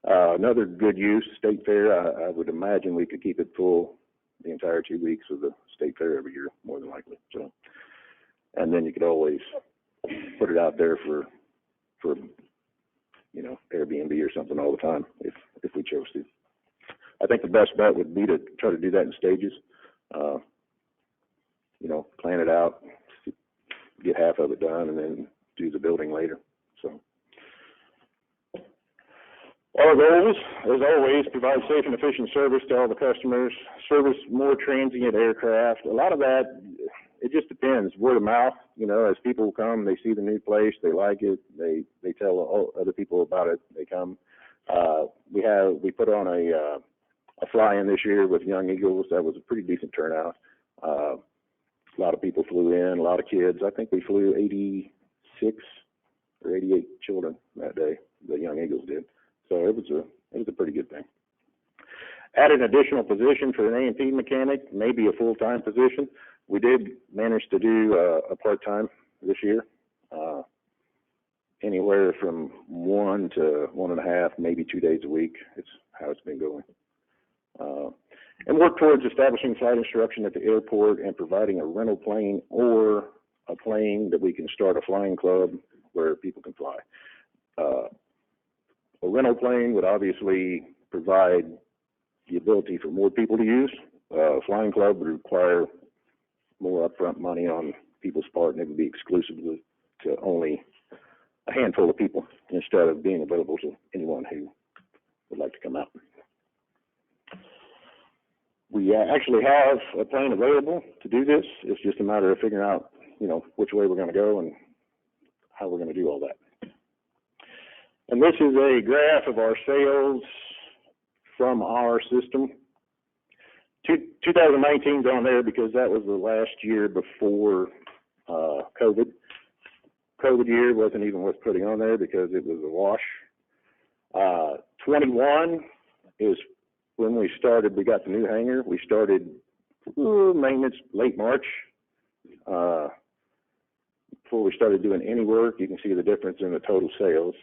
Another good use, state fair. I would imagine we could keep it full the entire 2 weeks of the state fair every year, more than likely. So, and then you could always put it out there for you know, Airbnb or something all the time if we chose to. I think the best bet would be to try to do that in stages. You know, plan it out, get half of it done, and then do the building later. So our goals, as always, provide safe and efficient service to all the customers, service more transient aircraft. A lot of that, it just depends. Word of mouth, you know, as people come, they see the new place, they like it, they tell other people about it, they come. We put on a fly-in this year with Young Eagles. That was a pretty decent turnout. A lot of people flew in, a lot of kids. I think we flew 86 or 88 children that day, the Young Eagles did. So it was a pretty good thing. Add an additional position for an A&P mechanic, maybe a full-time position. We did manage to do a part-time this year, anywhere from 1 to 1.5, maybe 2 days a week. It's how it's been going. And work towards establishing flight instruction at the airport and providing a rental plane or a plane that we can start a flying club where people can fly. A rental plane would obviously provide the ability for more people to use. A flying club would require more upfront money on people's part, and it would be exclusive to only a handful of people instead of being available to anyone who would like to come out. We actually have a plane available to do this. It's just a matter of figuring out, you know, which way we're going to go and how we're going to do all that. And this is a graph of our sales from our system. 2019 is on there because that was the last year before COVID. COVID year wasn't even worth putting on there because it was a wash. 21 is when we started. We got the new hangar. We started maintenance late March. Before we started doing any work, you can see the difference in the total sales.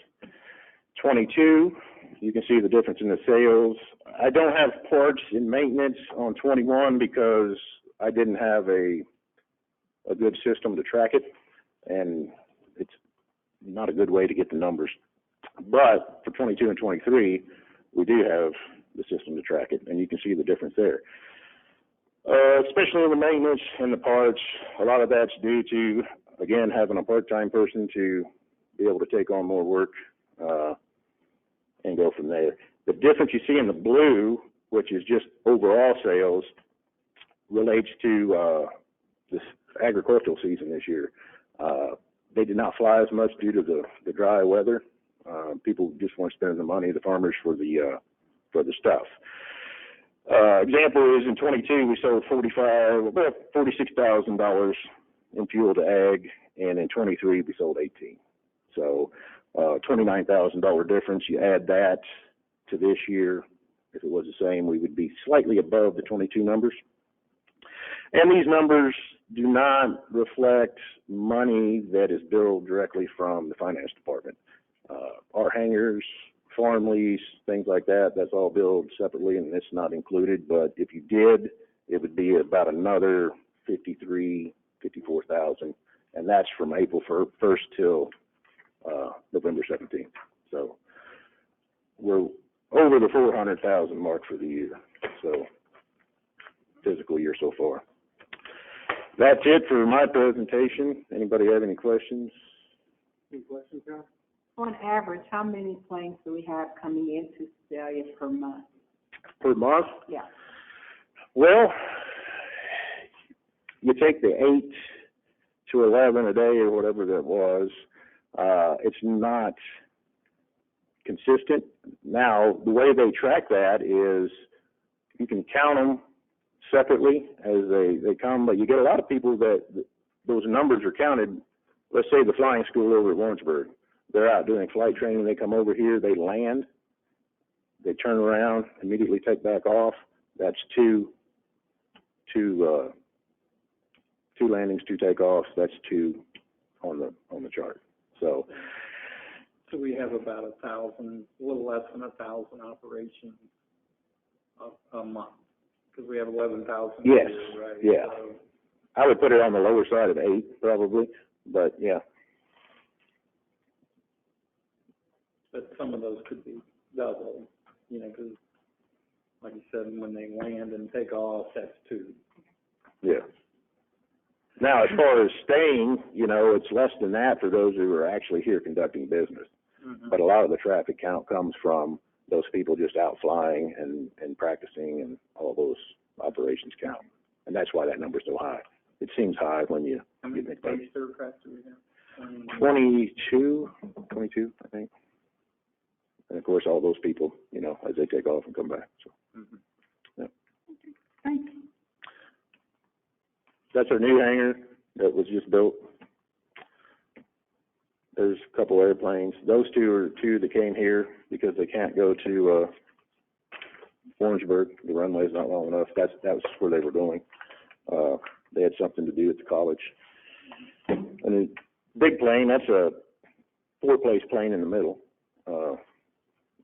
22, you can see the difference in the sales. I don't have parts in maintenance on 21 because I didn't have a good system to track it, and it's not a good way to get the numbers. But for 22 and 23, we do have the system to track it, and you can see the difference there. Especially in the maintenance and the parts, a lot of that's due to, again, having a part-time person to be able to take on more work and go from there. The difference you see in the blue, which is just overall sales, relates to this agricultural season this year. They did not fly as much due to the dry weather. People just weren't spending the money, the farmers, for the stuff. Example is in 22 we sold $46,000 in fuel to ag, and in 23 we sold 18. So $29,000 difference. You add that to this year, if it was the same, we would be slightly above the 22 numbers. And these numbers do not reflect money that is billed directly from the finance department. Our hangars, farm lease, things like that, that's all billed separately, and it's not included. But if you did, it would be about another $54,000, and that's from April 1st till November 17th. So we're over the 400,000 mark for the year, so fiscal year so far. That's it for my presentation. Anybody have any questions? Any questions, John? On average, how many planes do we have coming into Sedalia per month? Per month? Yeah. Well, you take the 8 to 11 a day or whatever that was, it's not consistent. Now, the way they track that is you can count them separately as they come, but you get a lot of people that those numbers are counted. Let's say the flying school over at Warrensburg. They're out doing flight training. They come over here, they land, they turn around, immediately take back off. That's two landings, 2 takeoffs. That's 2 on the chart. So we have about 1,000, a little less than 1,000 operations a month, because we have 11,000. yes, right? yeah. So, I would put it on the lower side of 8 probably, but yeah. but some of those could be double, because like you said, when they land and take off, that's 2. Yeah. Now, as far as staying, it's less than that for those who are actually here conducting business. Mm-hmm. But a lot of the traffic count comes from those people just out flying and practicing, and all those operations count. And that's why that number's so high. It seems high when you How many get back. base aircraft do we have? 22, I think. And of course, all those people, as they take off and come back. So, Mm-hmm. yeah. Thank you. That's our new hangar that was just built. There's a couple airplanes. Those 2 are 2 that came here because they can't go to Orangeburg. The runway's not long enough. That was where they were going. They had something to do at the college. And the big plane, that's a 4-place plane in the middle. And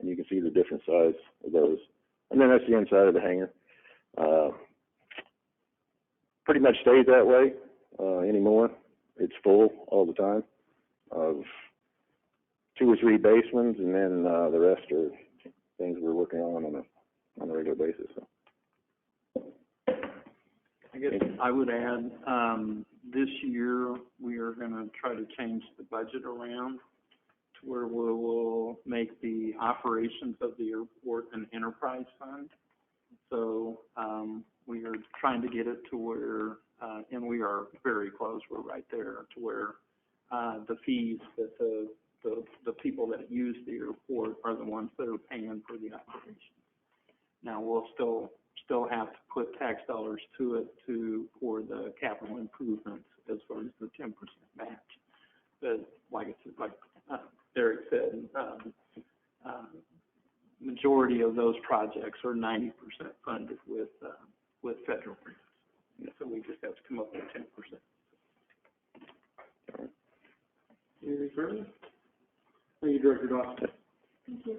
you can see the different size of those. And then that's the inside of the hangar. Pretty much stays that way anymore. It's full all the time of 2 or 3 basements, and then the rest are things we're working on a regular basis. So. I guess I would add, this year, we are going to try to change the budget around to where we will make the operations of the airport an enterprise fund. So, we are trying to get it to where, and we are very close, we're right there, to where the fees that the people that use the airport are the ones that are paying for the operation. Now, we'll still have to put tax dollars to it for the capital improvements as far as the 10% match. But like Derek said, majority of those projects are 90% funded with federal grants. So we just have to come up with 10%. Anything further? Thank you, Director Dawson. Thank you.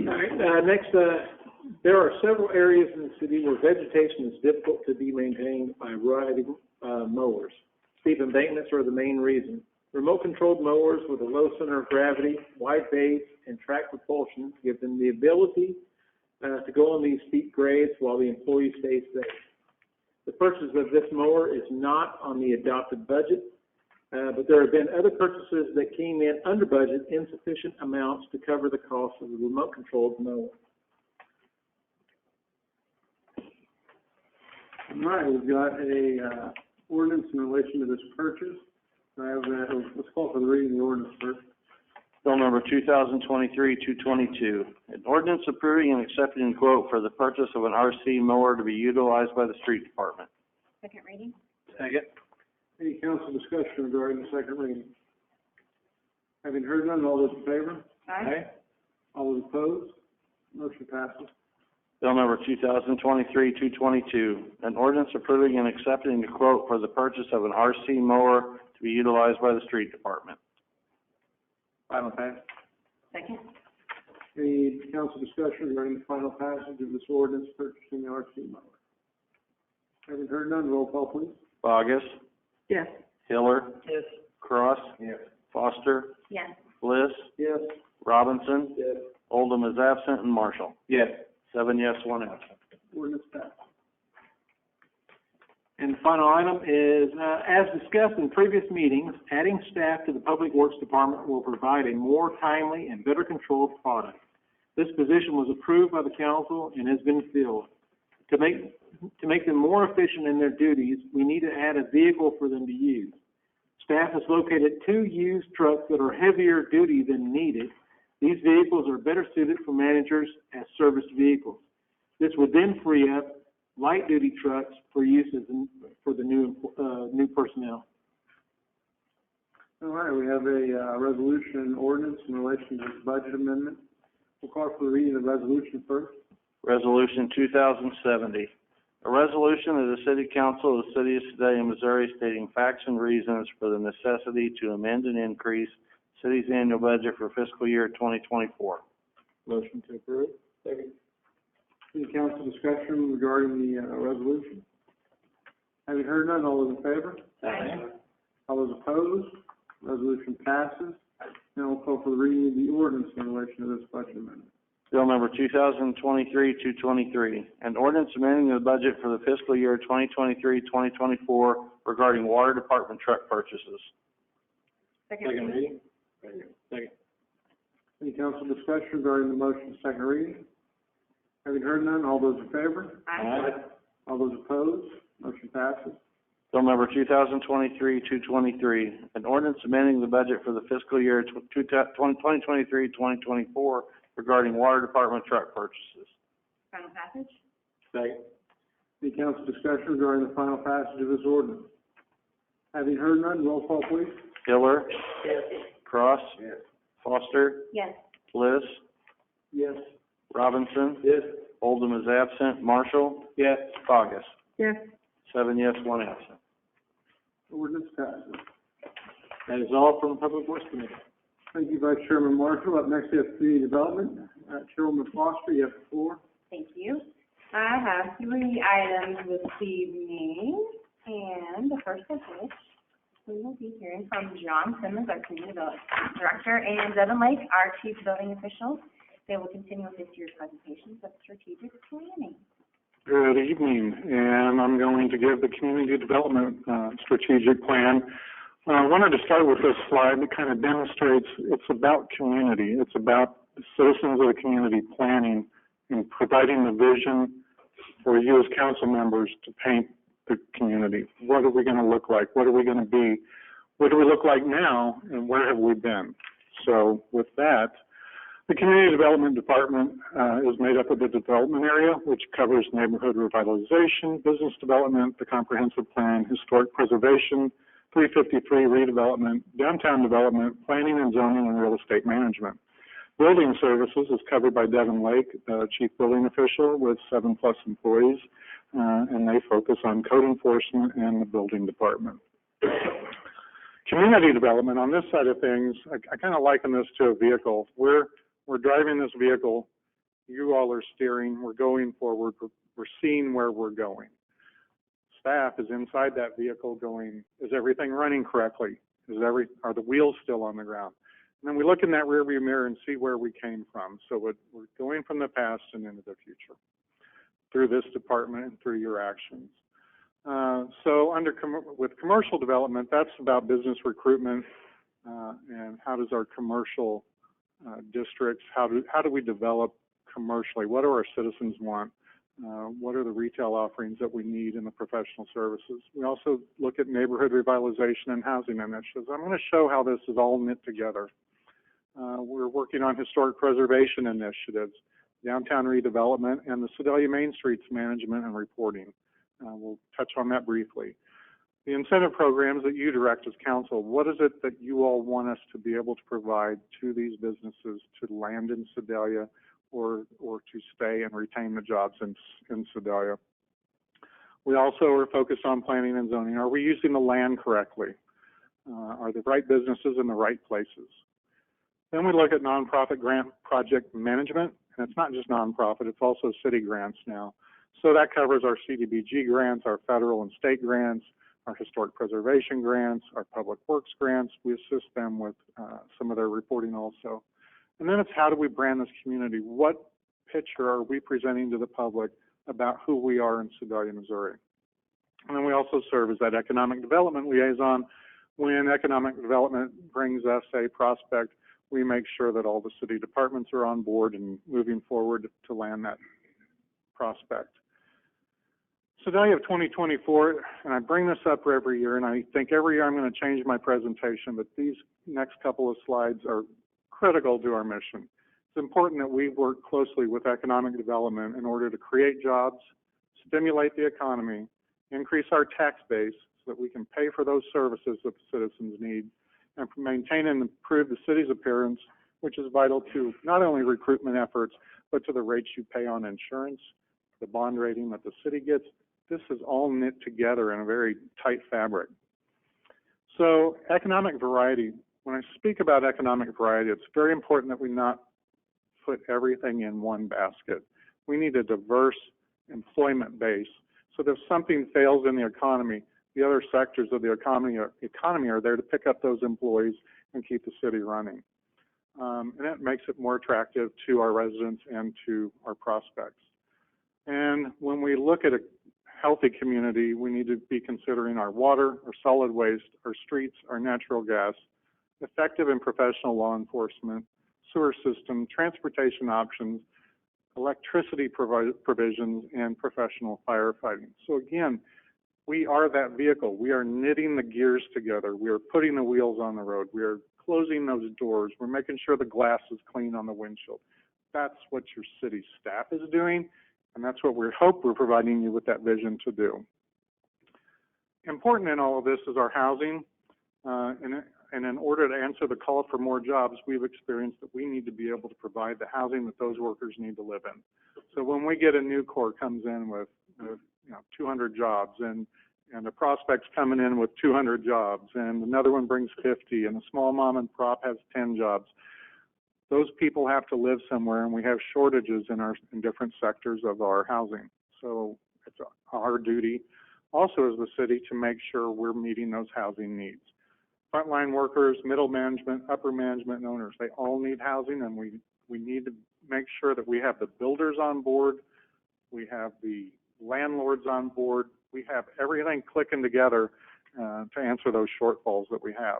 All right, next, there are several areas in the city where vegetation is difficult to be maintained by riding mowers. Steep embankments are the main reason. Remote-controlled mowers with a low center of gravity, wide base, and track propulsion give them the ability to go on these steep grades while the employee stays safe. The purchase of this mower is not on the adopted budget, but there have been other purchases that came in under budget, insufficient amounts to cover the cost of the remote-controlled mower. All right, we've got a ordinance in relation to this purchase. I have, let's call for the reading of the ordinance first. Bill number 2023-222, an ordinance approving and accepting a quote for the purchase of an RC mower to be utilized by the street department. Second reading? Second. Any council discussion regarding the second reading? Having heard none, all those in favor? Aye. All those opposed? Motion passes. Bill number 2023-222, an ordinance approving and accepting a quote for the purchase of an RC mower to be utilized by the street department. Final pass. Second? Any council discussion regarding the final passage of this ordinance purchasing the RC mower? Having heard none, roll call please. Bogus, Yes. Hiller, Yes. Cross, Yes. Foster, Yes. Bliss, Yes. Robinson, Yes. Oldham is absent, and Marshall. Yes. 7 yes, 1 absent. Ordinance passed. And the final item is, as discussed in previous meetings, adding staff to the Public Works Department will provide a more timely and better controlled product. This position was approved by the council and has been filled. To make them more efficient in their duties, we need to add a vehicle for them to use. Staff has located 2 used trucks that are heavier duty than needed. These vehicles are better suited for managers as service vehicles. This would then free up light-duty trucks for use for the new personnel. All right, we have a resolution and ordinance in relation to this budget amendment. We'll call for the reading of the resolution first. Resolution 2070. A resolution of the City Council of the City of Sedalia, Missouri, stating facts and reasons for the necessity to amend and increase city's annual budget for fiscal year 2024. Motion to approve. Second. Any council discussion regarding the resolution? Having heard none, all those in favor? Aye. All those opposed? Resolution passes. Now we'll call for the reading of the ordinance in relation to this budget amendment. Bill number 2023-223, an ordinance amending the budget for the fiscal year 2023-2024 regarding water department truck purchases. Second reading. Second. Any council discussion regarding the motion, second reading? Having heard none, all those in favor? Aye. All those opposed? Motion passes. Bill number 2023-223, an ordinance amending the budget for the fiscal year 2023-2024 regarding water department truck purchases. Final passage? Second. Any council discussion regarding the final passage of this ordinance? Having heard none, roll call please. Hiller. Yes. Cross. Yes. Foster. Yes. Bliss. Yes. Robinson. Yes. Oldham is absent. Marshall. Yes. Bogus. Yes. 7 yes, 1 absent. Ordinance passes. That is all from the Public Works Committee. Thank you, Vice Chairman Marshall. Up next, we have Community Development. Chairwoman Foster, you have the floor. Thank you. I have 3 items this evening, and the first of which we will be hearing from John Simmons, our Community Development Director, and Devin Lake, our Chief Building Official. They will continue with this year's presentations of strategic planning. Good evening, and I'm going to give the community development strategic plan. I wanted to start with this slide that kind of demonstrates it's about community. It's about the citizens of the community planning and providing the vision for you as council members to paint the community. What are we going to look like? What are we going to be? What do we look like now, and where have we been? So with that, the Community Development Department is made up of the development area, which covers neighborhood revitalization, business development, the comprehensive plan, historic preservation, 353 redevelopment, downtown development, planning and zoning, and real estate management. Building services is covered by Devin Lake, Chief Building Official, with 7+ employees, and they focus on code enforcement and the building department. Community development, on this side of things, I kind of liken this to a vehicle. We're driving this vehicle, you all are steering, we're going forward, we're seeing where we're going. Staff is inside that vehicle going, is everything running correctly? Are the wheels still on the ground? And then we look in that rearview mirror and see where we came from. So we're going from the past and into the future through this department and through your actions. With commercial development, that's about business recruitment and how does our commercial districts, how do we develop commercially? What do our citizens want? What are the retail offerings that we need in the professional services? We also look at neighborhood revitalization and housing initiatives. I'm going to show how this is all knit together. We're working on historic preservation initiatives, downtown redevelopment, and the Sedalia Main Streets management and reporting. We'll touch on that briefly. The incentive programs that you direct as council, what is it that you all want us to be able to provide to these businesses to land in Sedalia or to stay and retain the jobs in Sedalia? We also are focused on planning and zoning. Are we using the land correctly? Are the right businesses in the right places? Then we look at nonprofit grant project management, and it's not just nonprofit, it's also city grants now. So that covers our CDBG grants, our federal and state grants, our historic preservation grants, our public works grants. We assist them with some of their reporting also. And then it's how do we brand this community? What picture are we presenting to the public about who we are in Sedalia, Missouri? And then we also serve as that economic development liaison. When economic development brings us a prospect, we make sure that all the city departments are on board and moving forward to land that prospect. Sedalia of 2024, and I bring this up every year, and I think every year I'm going to change my presentation, but these next couple of slides are critical to our mission. It's important that we work closely with economic development in order to create jobs, stimulate the economy, increase our tax base so that we can pay for those services that the citizens need, and maintain and improve the city's appearance, which is vital to not only recruitment efforts, but to the rates you pay on insurance, the bond rating that the city gets. This is all knit together in a very tight fabric. So economic variety, when I speak about economic variety, it's very important that we not put everything in one basket. We need a diverse employment base so that if something fails in the economy, the other sectors of the economy are there to pick up those employees and keep the city running. And that makes it more attractive to our residents and to our prospects. And when we look at a healthy community, we need to be considering our water, our solid waste, our streets, our natural gas, effective and professional law enforcement, sewer system, transportation options, electricity provisions, and professional firefighting. So again, we are that vehicle. We are knitting the gears together. We are putting the wheels on the road. We are closing those doors. We're making sure the glass is clean on the windshield. That's what your city staff is doing, and that's what we hope we're providing you with that vision to do. Important in all of this is our housing, and in order to answer the call for more jobs, we've experienced that we need to be able to provide the housing that those workers need to live in. So when we get a new Corps comes in with 200 jobs, and a prospect's coming in with 200 jobs, and another one brings 50, and a small mom and pop has 10 jobs. Those people have to live somewhere, and we have shortages in different sectors of our housing. So it's our duty also as the city to make sure we're meeting those housing needs. Frontline workers, middle management, upper management, and owners, they all need housing, and we need to make sure that we have the builders on board, we have the landlords on board, we have everything clicking together to answer those shortfalls that we have.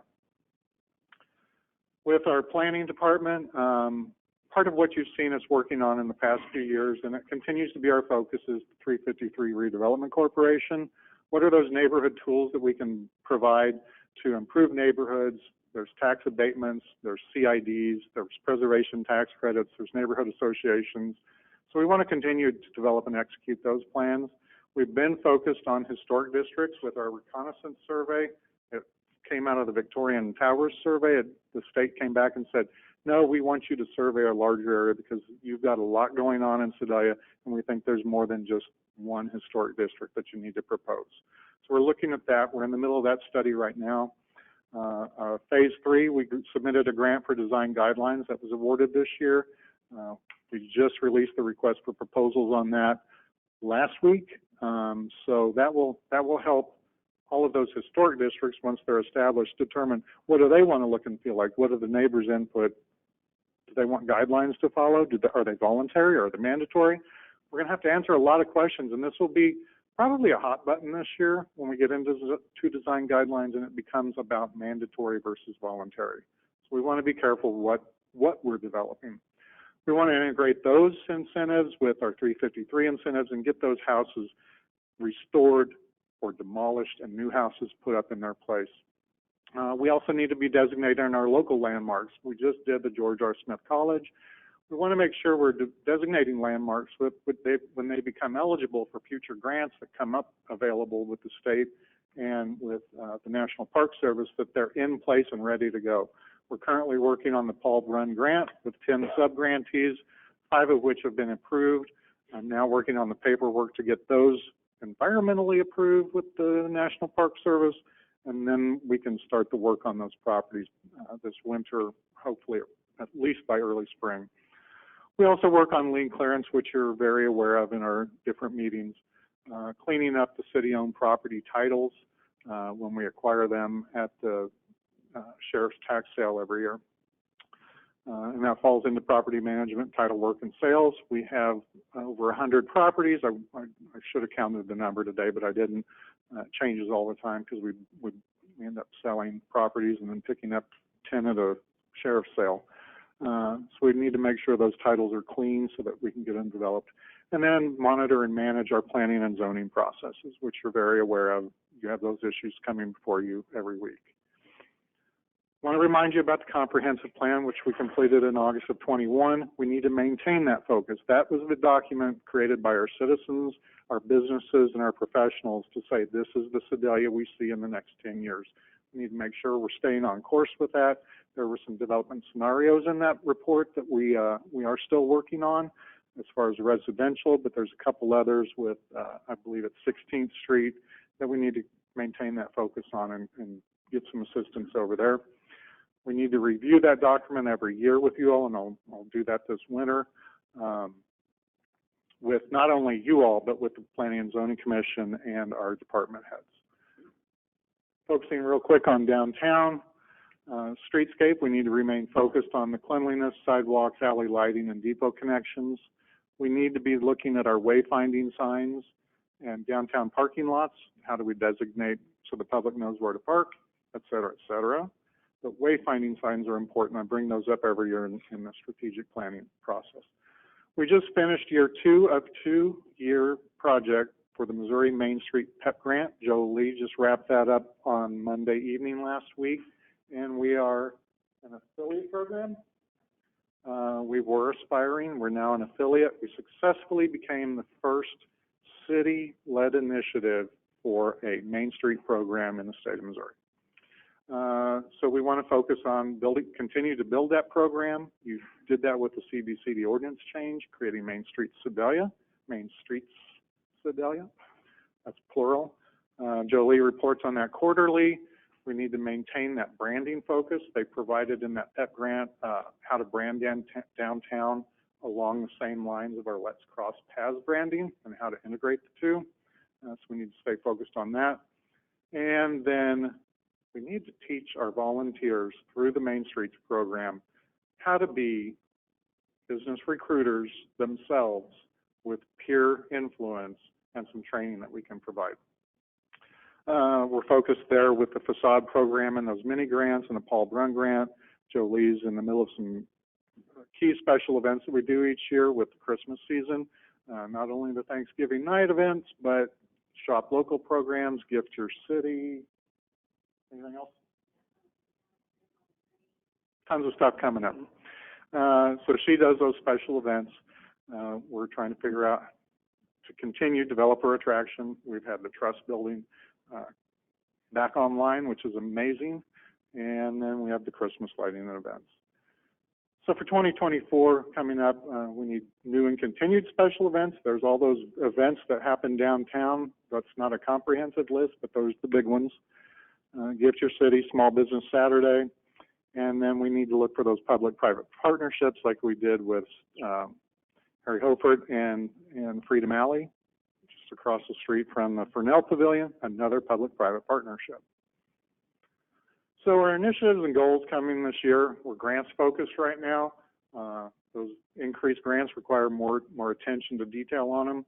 With our planning department, part of what you've seen us working on in the past few years, and it continues to be our focus, is the 353 Redevelopment Corporation. What are those neighborhood tools that we can provide to improve neighborhoods? There's tax abatements, there's CIDs, there's preservation tax credits, there's neighborhood associations. So we want to continue to develop and execute those plans. We've been focused on historic districts with our reconnaissance survey. It came out of the Victorian Towers survey. The state came back and said, no, we want you to survey a larger area because you've got a lot going on in Sedalia, and we think there's more than just one historic district that you need to propose. So we're looking at that. We're in the middle of that study right now. Phase 3, we submitted a grant for design guidelines that was awarded this year. We just released the request for proposals on that last week. So that will help all of those historic districts, once they're established, determine what do they want to look and feel like. What are the neighbors' input? Do they want guidelines to follow? Are they voluntary or are they mandatory? We're going to have to answer a lot of questions, and this will be probably a hot button this year when we get into design guidelines and it becomes about mandatory versus voluntary. So we want to be careful what we're developing. We want to integrate those incentives with our 353 incentives and get those houses restored or demolished and new houses put up in their place. We also need to be designated in our local landmarks. We just did the George R. Smith College. We want to make sure we're designating landmarks when they become eligible for future grants that come up available with the state and with the National Park Service, that they're in place and ready to go. We're currently working on the Paul Brunn grant with 10 sub-grantees, 5 of which have been approved. I'm now working on the paperwork to get those environmentally approved with the National Park Service, and then we can start the work on those properties this winter, hopefully at least by early spring. We also work on lien clearance, which you're very aware of in our different meetings, cleaning up the city-owned property titles, when we acquire them at the sheriff's tax sale every year. And that falls into property management, title work, and sales. We have over 100 properties. I should have counted the number today, but I didn't. It changes all the time because we end up selling properties and then picking up 10 at a sheriff's sale. So we need to make sure those titles are clean so that we can get them developed. And then monitor and manage our planning and zoning processes, which you're very aware of. You have those issues coming before you every week. I want to remind you about the comprehensive plan, which we completed in August of 21. We need to maintain that focus. That was the document created by our citizens, our businesses, and our professionals to say, this is the Sedalia we see in the next 10 years. We need to make sure we're staying on course with that. There were some development scenarios in that report that we are still working on as far as residential, but there's a couple others with, I believe it's 16th Street that we need to maintain that focus on and get some assistance over there. We need to review that document every year with you all, and I'll do that this winter with not only you all, but with the Planning and Zoning Commission and our department heads. Focusing real quick on downtown streetscape, we need to remain focused on the cleanliness, sidewalks, alley lighting, and depot connections. We need to be looking at our wayfinding signs and downtown parking lots. How do we designate so the public knows where to park, et cetera, et cetera. But wayfinding signs are important. I bring those up every year in the strategic planning process. We just finished year 2 of 2-year project for the Missouri Main Street PEP grant. Joe Lee just wrapped that up on Monday evening last week, and we are an affiliate program. We were aspiring. We're now an affiliate. We successfully became the first city-led initiative for a Main Street program in the state of Missouri. So we want to focus on continue to build that program. You did that with the CBCD ordinance change, creating Main Streets Sedalia. That's plural. Jolie reports on that quarterly. We need to maintain that branding focus. They provided in that PEP grant how to brand downtown along the same lines of our Let's Cross Paths branding and how to integrate the two. So we need to stay focused on that. And then we need to teach our volunteers through the Main Streets program how to be business recruiters themselves with peer influence and some training that we can provide. We're focused there with the facade program and those mini grants and the Paul Brun grant. Joe Lee's in the middle of some key special events that we do each year with the Christmas season. Not only the Thanksgiving night events, but shop local programs, gift your city. Anything else? Tons of stuff coming up. So she does those special events. We're trying to figure out to continue developer attraction. We've had the trust building back online, which is amazing. And then we have the Christmas lighting and events. So for 2024 coming up, we need new and continued special events. There's all those events that happen downtown. That's not a comprehensive list, but those are the big ones. Gift Your City, Small Business Saturday. And then we need to look for those public-private partnerships like we did with Harry Hofert and Freedom Alley, just across the street from the Fresnel Pavilion, another public-private partnership. So our initiatives and goals coming this year, we're grants focused right now. Those increased grants require more attention to detail on them.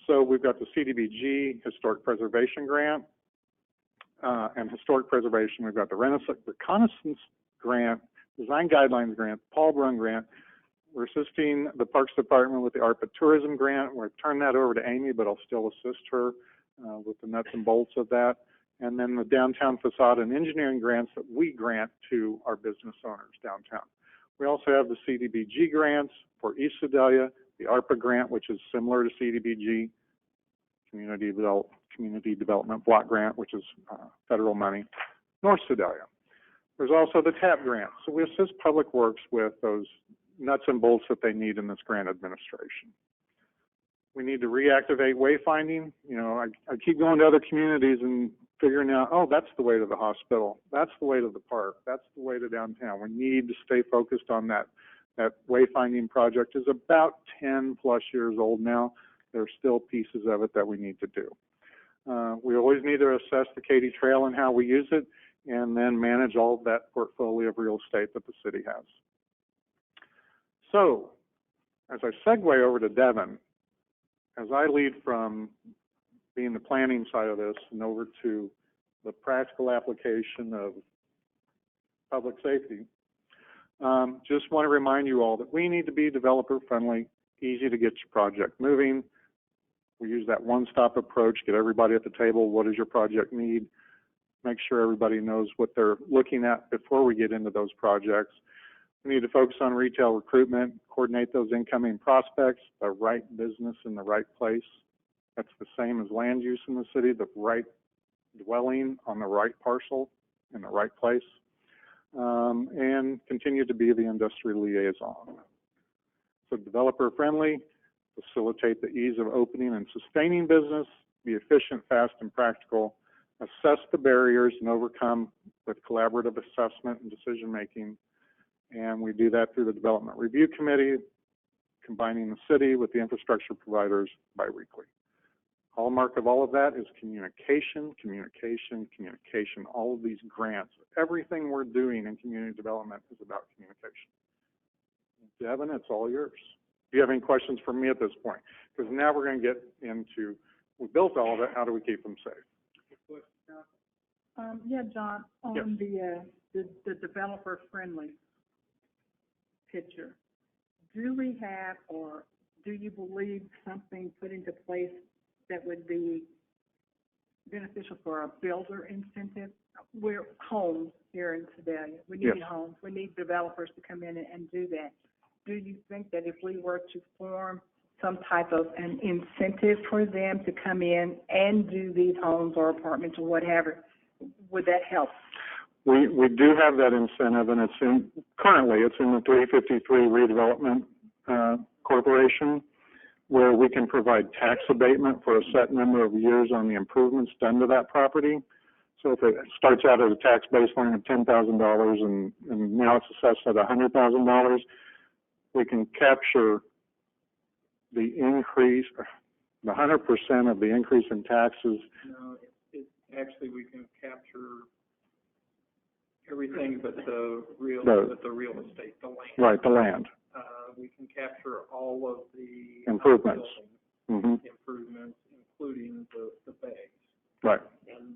So we've got the CDBG Historic Preservation Grant, and Historic Preservation, we've got the Reconnaissance Grant, Design Guidelines Grant, Paul Brun Grant. We're assisting the Parks Department with the ARPA Tourism Grant. We're turning that over to Amy, but I'll still assist her with the nuts and bolts of that. And then the Downtown Facade and Engineering grants that we grant to our business owners downtown. We also have the CDBG grants for East Sedalia, the ARPA grant, which is similar to CDBG, Community Development Block Grant, which is federal money, North Sedalia. There's also the TAP grant. So we assist Public Works with those nuts and bolts that they need in this grant administration. We need to reactivate wayfinding. You know, I keep going to other communities and figuring out, oh, that's the way to the hospital. That's the way to the park. That's the way to downtown. We need to stay focused on that. That wayfinding project is about 10 plus years old now. There's still pieces of it that we need to do. We always need to assess the Katy Trail and how we use it, and then manage all of that portfolio of real estate that the city has. So, as I segue over to Devin, as I lead from being the planning side of this and over to the practical application of public safety, just want to remind you all that we need to be developer friendly, easy to get your project moving. We use that one-stop approach, get everybody at the table. What does your project need? Make sure everybody knows what they're looking at before we get into those projects. We need to focus on retail recruitment, coordinate those incoming prospects, the right business in the right place. That's the same as land use in the city, the right dwelling on the right parcel in the right place, and continue to be the industry liaison. So developer friendly, facilitate the ease of opening and sustaining business, be efficient, fast, and practical, assess the barriers and overcome with collaborative assessment and decision making. And we do that through the Development Review Committee, combining the city with the infrastructure providers biweekly. Hallmark of all of that is communication, communication, communication. All of these grants, everything we're doing in community development is about communication. Devin, it's all yours. Do you have any questions for me at this point? Because now we're going to get into, we built all of it, how do we keep them safe? Yeah, John, on Yes. the developer friendly picture, do we have, or do you believe something put into place that would be beneficial for a builder incentive? We're homes here in Sedalia. We need Yes. homes. We need developers to come in and do that. Do you think that if we were to form some type of an incentive for them to come in and do these homes or apartments or whatever, would that help? We do have that incentive, and currently it's in the 353 redevelopment corporation, where we can provide tax abatement for a set number of years on the improvements done to that property. So if it starts out at a tax baseline of $10,000 and now it's assessed at $100,000, we can capture the increase, the 100% of the increase in taxes. No, actually we can capture everything but the real estate, the land. Right, the land. We can capture all of the Improvements. improvements, including the bags. Right. And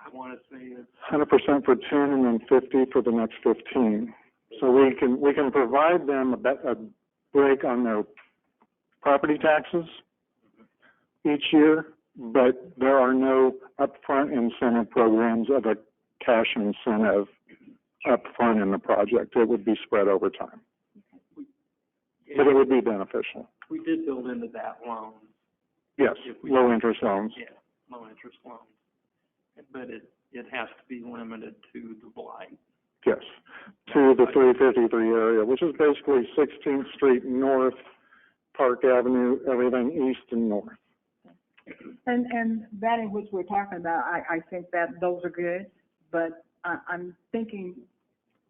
I want to say it's 100% for 10 and then 50 for the next 15. So we can provide them a break on their property taxes each year, but there are no upfront incentive programs of a cash incentive upfront in the project. It would be spread over time. But it would be beneficial. we did build into that loan. Yes, low interest loans. Yeah, low interest loans. But it has to be limited to the blight. Yes, to the 353 area, which is basically 16th Street North, Park Avenue, everything east and north. And that in which we're talking about, I think that those are good, but I'm thinking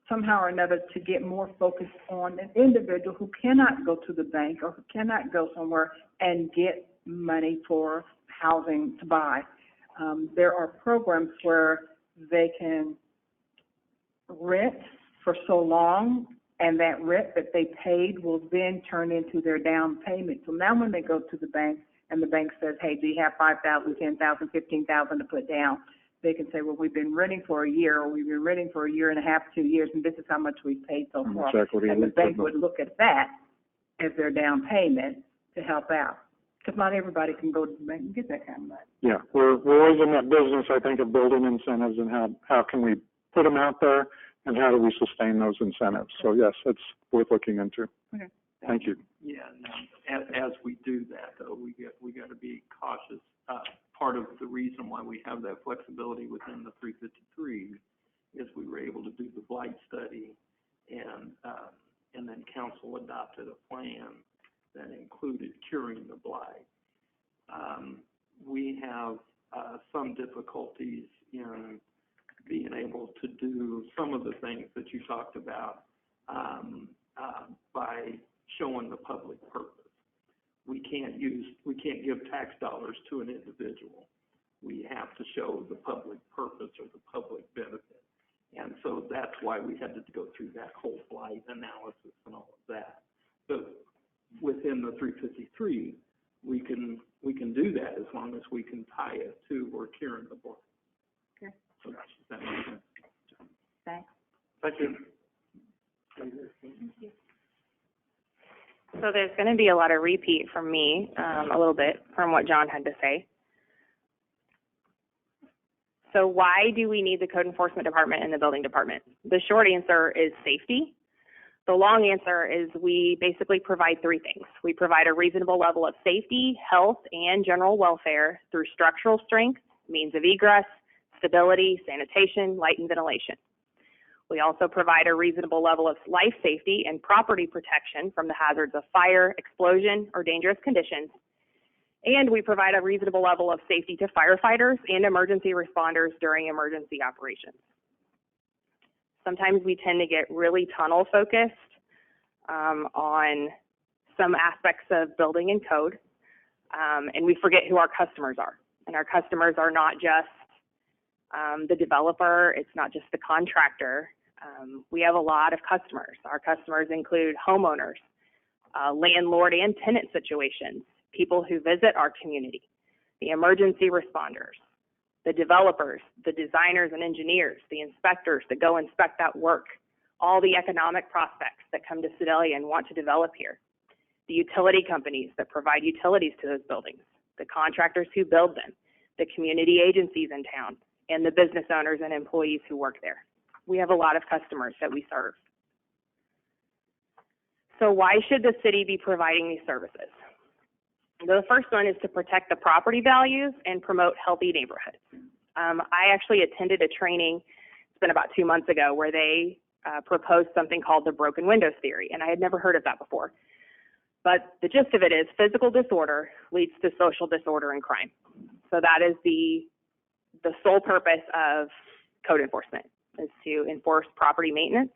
somehow or another to get more focused on an individual who cannot go to the bank or who cannot go somewhere and get money for housing to buy. There are programs where they can rent for so long, and that rent that they paid will then turn into their down payment. So now when they go to the bank and the bank says, hey, do you have $5,000, $10,000, $15,000 to put down? They can say, well, we've been renting for a year, or we've been renting for a year and a half, 2 years, and this is how much we've paid so far. And the bank would look at that as their down payment to help out. Because not everybody can go to the bank and get that kind of money. Yeah, we're always in that business, I think, of building incentives and how can we put them out there and how do we sustain those incentives. So yes, it's worth looking into. Okay. Thank you. Yeah, no, as we do that, though, we got to be cautious. Part of the reason why we have that flexibility within the 353 is we were able to do the blight study, and then council adopted a plan that included curing the blight. We have some difficulties in being able to do some of the things that you talked about by showing the public purpose. we can't give tax dollars to an individual. We have to show the public purpose or the public benefit. And so that's why we had to go through that whole blight analysis and all of that. But within the 353, we can do that as long as we can tie it to or Karen the board. Okay. So that makes sense. Thanks. Thank you. So there's going to be a lot of repeat from me, a little bit from what John had to say. So why do we need the code enforcement department and the building department? The short answer is safety. The long answer is we basically provide three things. We provide a reasonable level of safety, health, and general welfare through structural strength, means of egress, stability, sanitation, light, and ventilation. We also provide a reasonable level of life safety and property protection from the hazards of fire, explosion, or dangerous conditions. And we provide a reasonable level of safety to firefighters and emergency responders during emergency operations. Sometimes we tend to get really tunnel focused on some aspects of building and code, and we forget who our customers are. And our customers are not just the developer, it's not just the contractor. We have a lot of customers. Our customers include homeowners, landlord and tenant situations, people who visit our community, the emergency responders, the developers, the designers and engineers, the inspectors that go inspect that work, all the economic prospects that come to Sedalia and want to develop here, the utility companies that provide utilities to those buildings, the contractors who build them, the community agencies in town, and the business owners and employees who work there. We have a lot of customers that we serve. So why should the city be providing these services? The first one is to protect the property values and promote healthy neighborhoods. I actually attended a training, it's been about 2 months ago, where they proposed something called the broken windows theory, and I had never heard of that before. But the gist of it is physical disorder leads to social disorder and crime. So that is the sole purpose of code enforcement, is to enforce property maintenance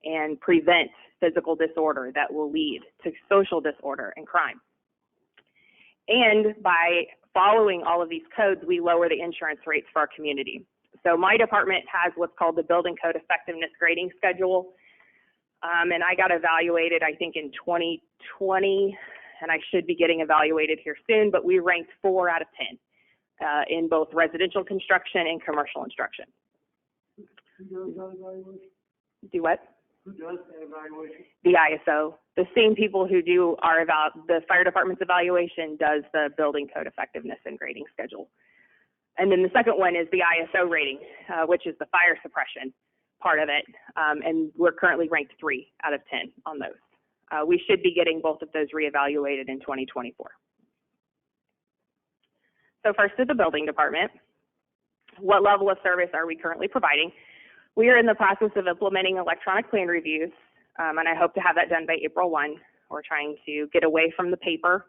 and prevent physical disorder that will lead to social disorder and crime. And by following all of these codes, we lower the insurance rates for our community. So my department has what's called the Building Code Effectiveness Grading Schedule. And I got evaluated, I think, in 2020, and I should be getting evaluated here soon, but we ranked 4 out of 10 in both residential construction and commercial construction. Who does that evaluation? Do what? Who does that evaluation? The ISO. The same people who do the fire department's evaluation does the Building Code Effectiveness and Grading Schedule. And then the second one is the ISO rating, which is the fire suppression part of it. And we're currently ranked 3 out of 10 on those. We should be getting both of those reevaluated in 2024. So first to the building department. What level of service are we currently providing? We are in the process of implementing electronic plan reviews, and I hope to have that done by April 1. We're trying to get away from the paper.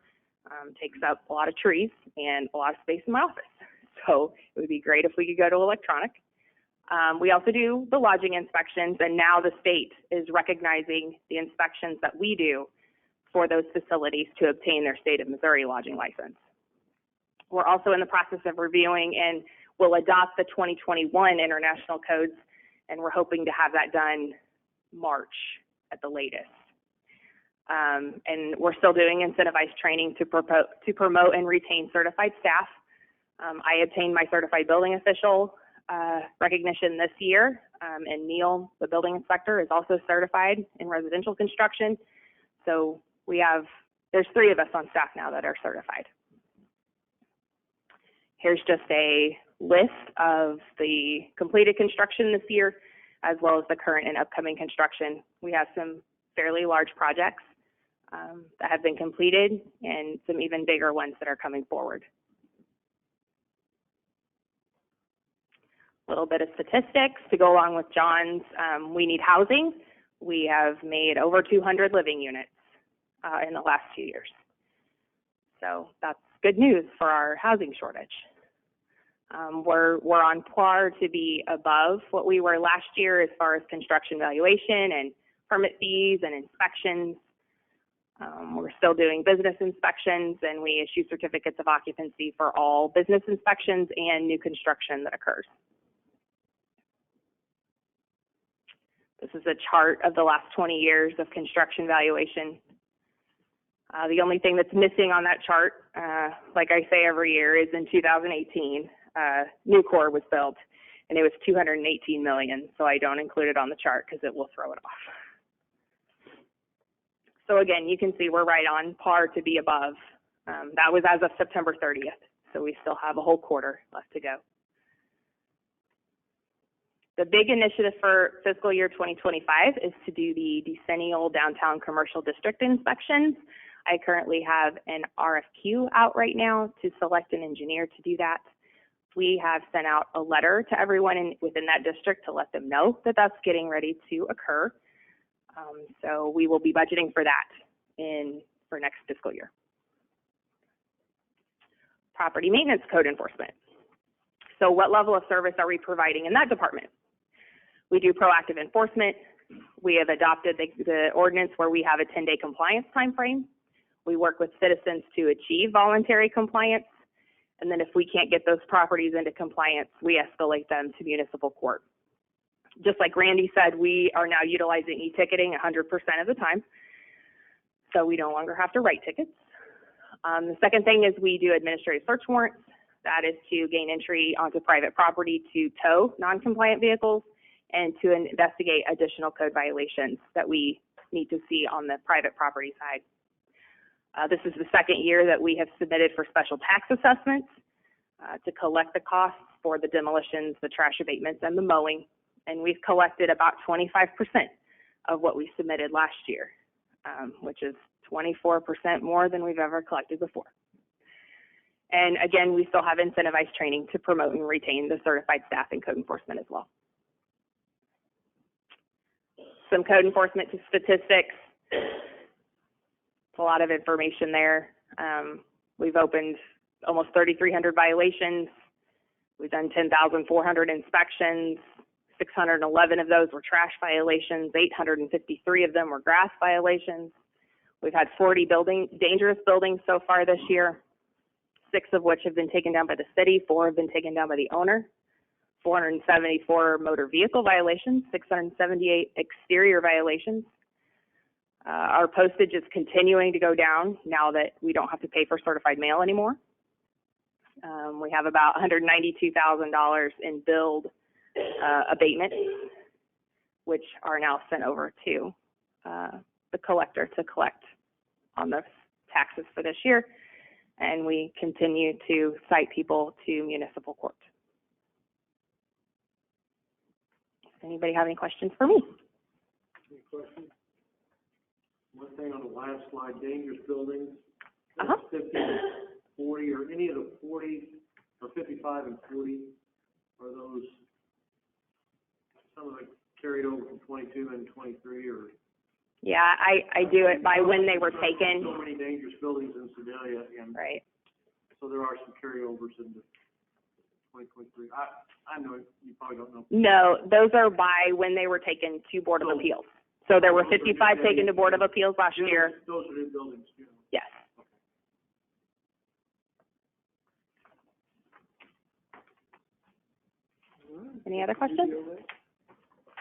Takes up a lot of trees and a lot of space in my office. So it would be great if we could go to electronic. We also do the lodging inspections, and now the state is recognizing the inspections that we do for those facilities to obtain their state of Missouri lodging license. We're also in the process of reviewing and will adopt the 2021 international codes, and we're hoping to have that done March at the latest. And we're still doing incentivized training to promote and retain certified staff. I obtained my certified building official recognition this year, and Neil, the building inspector, is also certified in residential construction. So there's 3 of us on staff now that are certified. Here's just a list of the completed construction this year, as well as the current and upcoming construction. We have some fairly large projects that have been completed and some even bigger ones that are coming forward. A little bit of statistics to go along with John's. We need housing. We have made over 200 living units in the last 2 years. So that's good news for our housing shortage. We're on par to be above what we were last year as far as construction valuation and permit fees and inspections. We're still doing business inspections, and we issue certificates of occupancy for all business inspections and new construction that occurs. This is a chart of the last 20 years of construction valuation. The only thing that's missing on that chart, like I say every year, is in 2018, Nucor was built, and it was $218 million, so I don't include it on the chart because it will throw it off. So again, you can see we're right on par to be above. That was as of September 30th, so we still have a whole quarter left to go. The big initiative for fiscal year 2025 is to do the decennial downtown commercial district inspections. I currently have an RFQ out right now to select an engineer to do that. We have sent out a letter to everyone within that district to let them know that that's getting ready to occur. So we will be budgeting for that for next fiscal year. Property maintenance code enforcement. So what level of service are we providing in that department? We do proactive enforcement. We have adopted the ordinance where we have a 10-day compliance time frame. We work with citizens to achieve voluntary compliance. And then if we can't get those properties into compliance, we escalate them to municipal court. Just like Randy said, we are now utilizing e-ticketing 100% of the time, so we no longer have to write tickets. The second thing is we do administrative search warrants. That is to gain entry onto private property to tow non-compliant vehicles and to investigate additional code violations that we need to see on the private property side. This is the second year that we have submitted for special tax assessments to collect the costs for the demolitions, the trash abatements, and the mowing. And we've collected about 25% of what we submitted last year, which is 24% more than we've ever collected before. And again, we still have incentivized training to promote and retain the certified staff in code enforcement as well. Some code enforcement statistics. A lot of information there. We've opened almost 3,300 violations. We've done 10,400 inspections. 611 of those were trash violations. 853 of them were grass violations. We've had 40 dangerous buildings so far this year, 6 of which have been taken down by the city, 4 have been taken down by the owner. 474 motor vehicle violations, 678 exterior violations. Our postage is continuing to go down now that we don't have to pay for certified mail anymore. We have about $192,000 in billed abatements, which are now sent over to the collector to collect on the taxes for this year. And we continue to cite people to municipal court. Does anybody have any questions for me? Any questions? One thing on the last slide, dangerous buildings. 50, 40, or any of the 40, or 55 and 40, are those some of the carried over from 22 and 23, or? Yeah, I do it by when they were taken. So many dangerous buildings in Sedalia, and right. So there are some carryovers into 2023. I know you probably don't know. No, those are by when they were taken to Board of Appeals. So there were 55 taken to Board of Appeals last year. Those are new buildings, you know. Yes. Any other questions?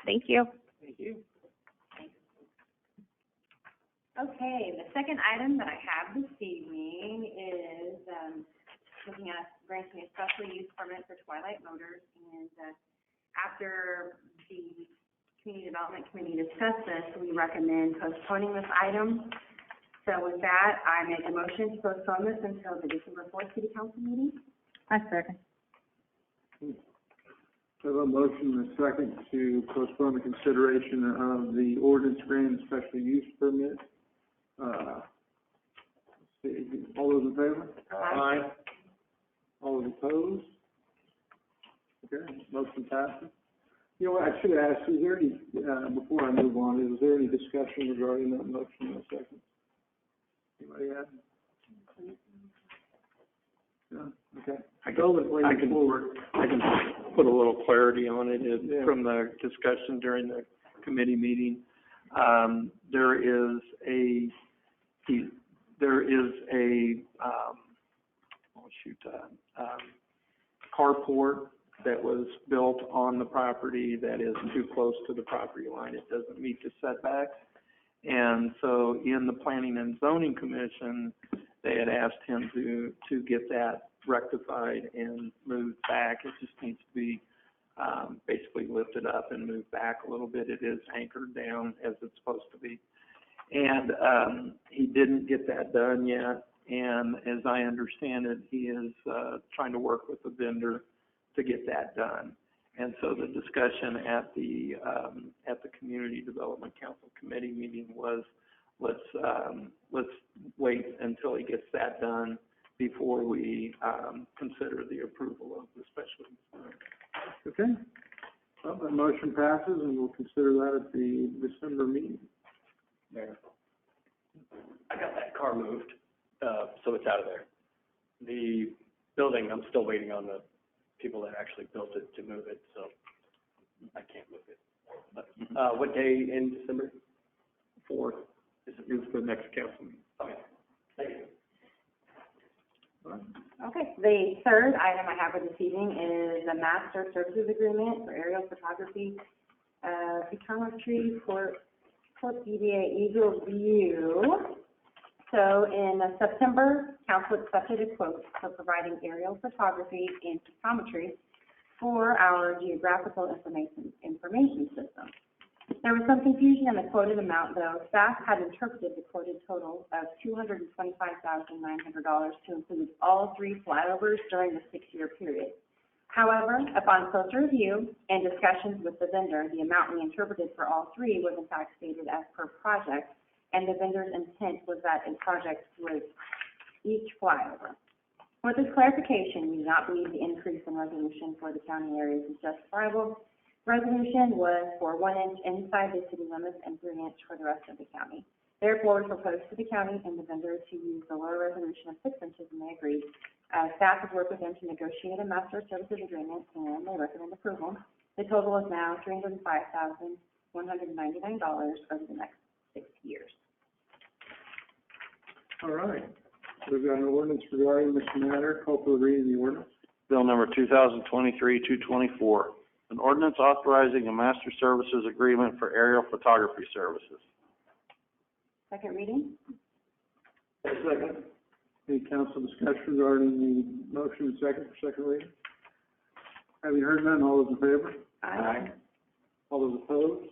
Thank you. Thank you. Okay, the second item that I have this evening is looking at granting a special use permit for Twilight Motors. And after the Community Development Committee discussed this, we recommend postponing this item. So with that, I make a motion to postpone this until the December 4th City Council meeting. I second. We have a motion and a second to postpone the consideration of the ordinance granting special use permit. All those in favor? Aye. All those opposed? Okay, motion passes. You know what, I should ask, is there any, before I move on, is there any discussion regarding that motion in a second? Anybody have? No? Okay. I can put a little clarity on it from the discussion during the committee meeting. There is a there is a, carport that was built on the property that is too close to the property line. It doesn't meet the setbacks. And so in the Planning and Zoning Commission, they had asked him to get that rectified and moved back. It just needs to be basically lifted up and moved back a little bit. It is anchored down as it's supposed to be. And he didn't get that done yet. And as I understand it, he is trying to work with the vendor to get that done. And so the discussion at the Community Development Council Committee meeting was, let's wait until he gets that done before we consider the approval of the special use. Okay. Well, that motion passes, and we'll consider that at the December meeting. Mayor, I got that car moved, so it's out of there. The building, I'm still waiting on the people that actually built it to move it, so I can't move it. But, what day in December? 4th is the next council meeting. Okay, thank you. Okay, the third item I have for this evening is a master services agreement for aerial photography, photogrammetry for PDA Eagle View. So in September, council accepted a quote for providing aerial photography and photogrammetry for our geographical information system. There was some confusion in the quoted amount, though. Staff had interpreted the quoted total of $225,900 to include all 3 flyovers during the 6-year period. However, upon closer review and discussions with the vendor, the amount we interpreted for all 3 was in fact stated as per project, and the vendor's intent was that a project was each flyover. With this clarification, we do not believe the increase in resolution for the county areas is justifiable. Resolution was for 1 inch inside the city limits and 3 inch for the rest of the county. Therefore, we propose to the county and the vendor to use the lower resolution of 6 inches, and they agreed. Staff has worked with them to negotiate a master services agreement, and they recommend approval. The total is now $305,199 over the next 6 years. All right. We've got an ordinance regarding this matter. Call for the reading of the ordinance. Bill number 2023-224, an ordinance authorizing a master services agreement for aerial photography services. Second reading? Second. Any council discussion regarding the motion and second for second reading? Having heard none, all those in favor? Aye. All those opposed?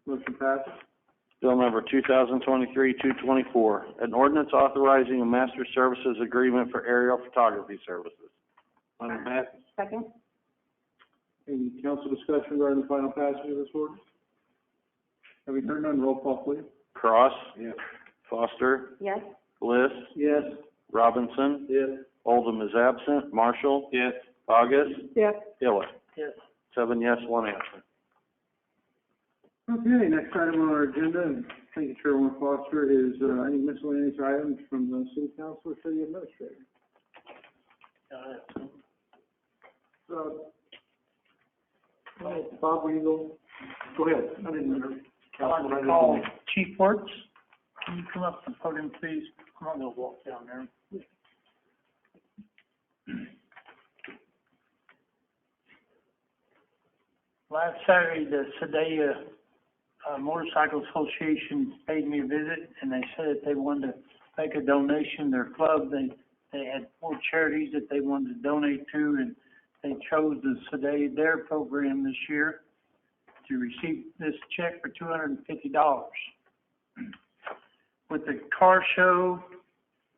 Motion passes. Bill number 2023-224, an ordinance authorizing a master services agreement for aerial photography services. Final passage. Second? Any council discussion regarding the final passage of this ordinance? Having heard none, roll call, please. Cross. Yes. Foster. Yes. Bliss. Yes. Robinson. Yes. Oldham is absent. Marshall. Yes. August. Yes. Hillis. Yes. 7 yes, 1 absent. Okay, next item on our agenda, and thank you, Chairwoman Foster, is any miscellaneous items from the city council or city administrator. Bob, will you go ahead. I didn't know. I'd like to call Chief Wertz. Can you come up to the podium, please? I'm not gonna walk down there. Last Saturday, the Sedalia Motorcycle Association paid me a visit, and they said that they wanted to make a donation. Their club, they had 4 charities that they wanted to donate to, and they chose the Sedalia Dare program this year to receive this check for $250. With the car show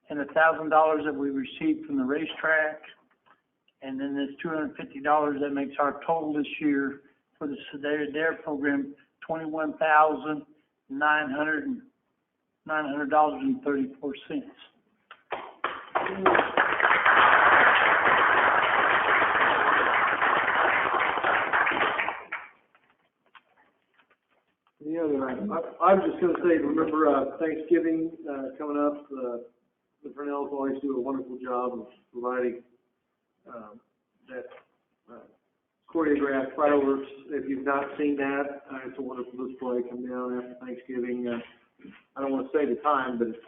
and $1,000 that we received from the racetrack, and then this $250, that makes our total this year for the Sedalia Dare program $934. Any other item? I was just gonna say, remember, Thanksgiving, coming up, the Vernells always do a wonderful job of providing, that, choreographed fireworks. If you've not seen that, it's a wonderful display. Come down after Thanksgiving, I don't want to say the time, but it's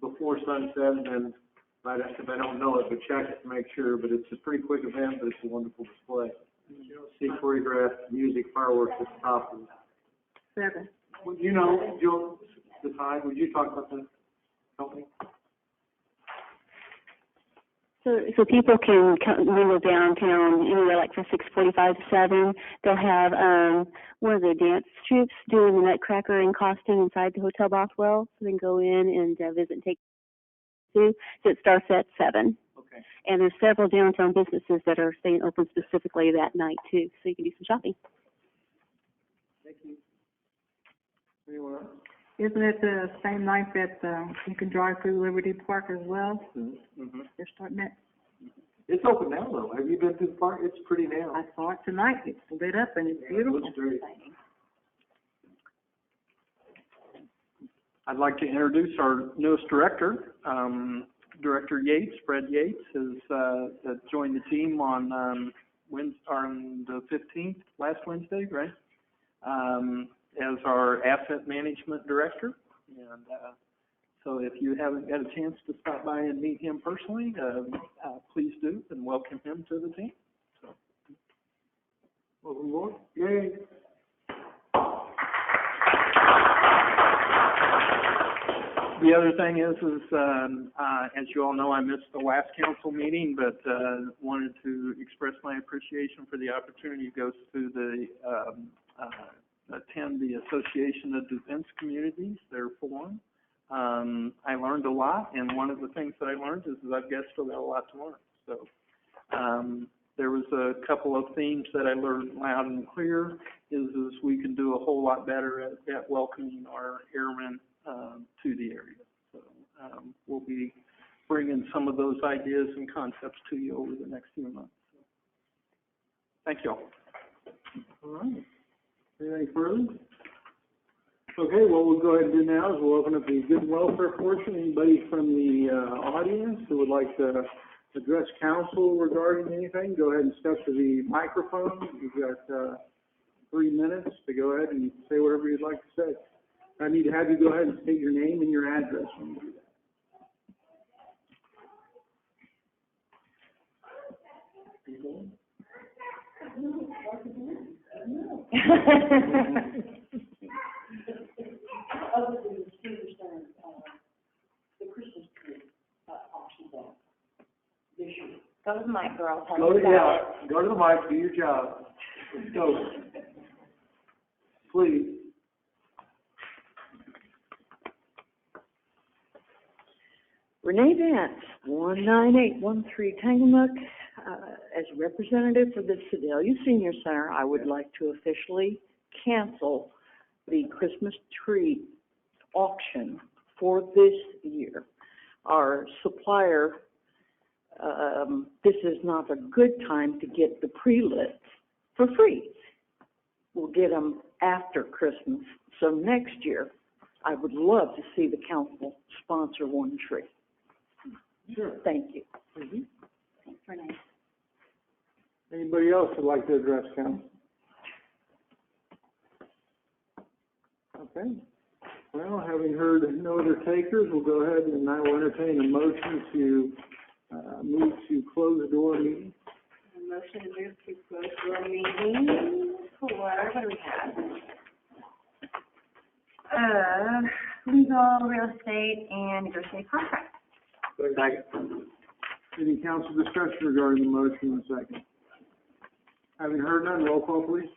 before sunset, and then, if I don't know it, but check it to make sure, but it's a pretty quick event, but it's a wonderful display. See choreographed music, fireworks at the top of it. 7. Would you know, Jill, the time, would you talk about the company? So people can mingle downtown anywhere like from 6:45 to 7. They'll have one of the dance troupes doing the Nutcracker and costume inside the Hotel Bothwell. So they can go in and visit and take to. So it starts at 7. Okay. And there's several downtown businesses that are staying open specifically that night too, so you can do some shopping. Thank you. Anyone else? Isn't it the same night that, you can drive through Liberty Park as well? Mm-hmm. They're starting that. It's open now, though. Have you been to the park? It's pretty now. I saw it tonight. It's lit up and it's beautiful. It looks great. I'd like to introduce our newest director. Director Yates, Fred Yates, has joined the team on the 15th, last Wednesday, right? As our asset management director. And so if you haven't got a chance to stop by and meet him personally, please do, and welcome him to the team. So. Welcome aboard. Yay. The other thing is as you all know, I missed the last council meeting, but wanted to express my appreciation for the opportunity to go to the attend the Association of Defense Communities, their forum. I learned a lot, and one of the things that I learned is that I've still got a lot to learn. So there was a couple of themes that I learned loud and clear, is we can do a whole lot better at welcoming our airmen to the area. So we'll be bringing some of those ideas and concepts to you over the next few months. So, thank you all. All right. Anything further? Okay, what we'll go ahead and do now is we'll open up the good and welfare portion. Anybody from the audience who would like to address council regarding anything, go ahead and step to the microphone. You've got 3 minutes to go ahead and say whatever you'd like to say. I need to have you go ahead and state your name and your address when you do that. Other than the senior center, the Christmas tree auction off this year. Go to the mic, girl. Go to the mic, do your job. Let's go. Please. Renee Vance, 19813 Tanglemuck. As representative for the Sedalia Senior Center, I would like to officially cancel the Christmas tree auction for this year. Our supplier, this is not a good time to get the pre-lit for free. We'll get them after Christmas. So next year, I would love to see the council sponsor one tree. Sure. Thank you. Mm-hmm. Thanks, Renee. Anybody else would like to address council? Okay. Well, having heard no other takers, we'll go ahead and I will entertain a motion to move to close the door meeting. Motion to move to close door meeting for, what do we have? Legal, real estate, and negotiate contract. Second. Any council discussion regarding the motion in a second? Having heard none, roll call please.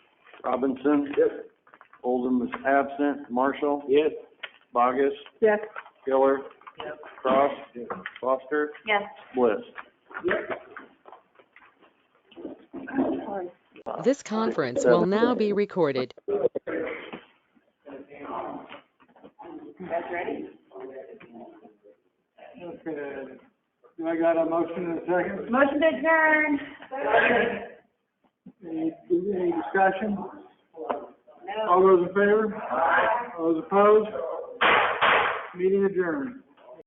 Robinson? Yes. Oldham is absent. Marshall? Yes. Bogus? Yes. Hiller? Yes. Cross? Yes. Foster? Yes. Bliss? This conference will now be recorded. You guys ready? Okay. Do I got a motion in a second? Motion to adjourn. Any discussion? No. All those in favor? All those opposed? Meeting adjourned.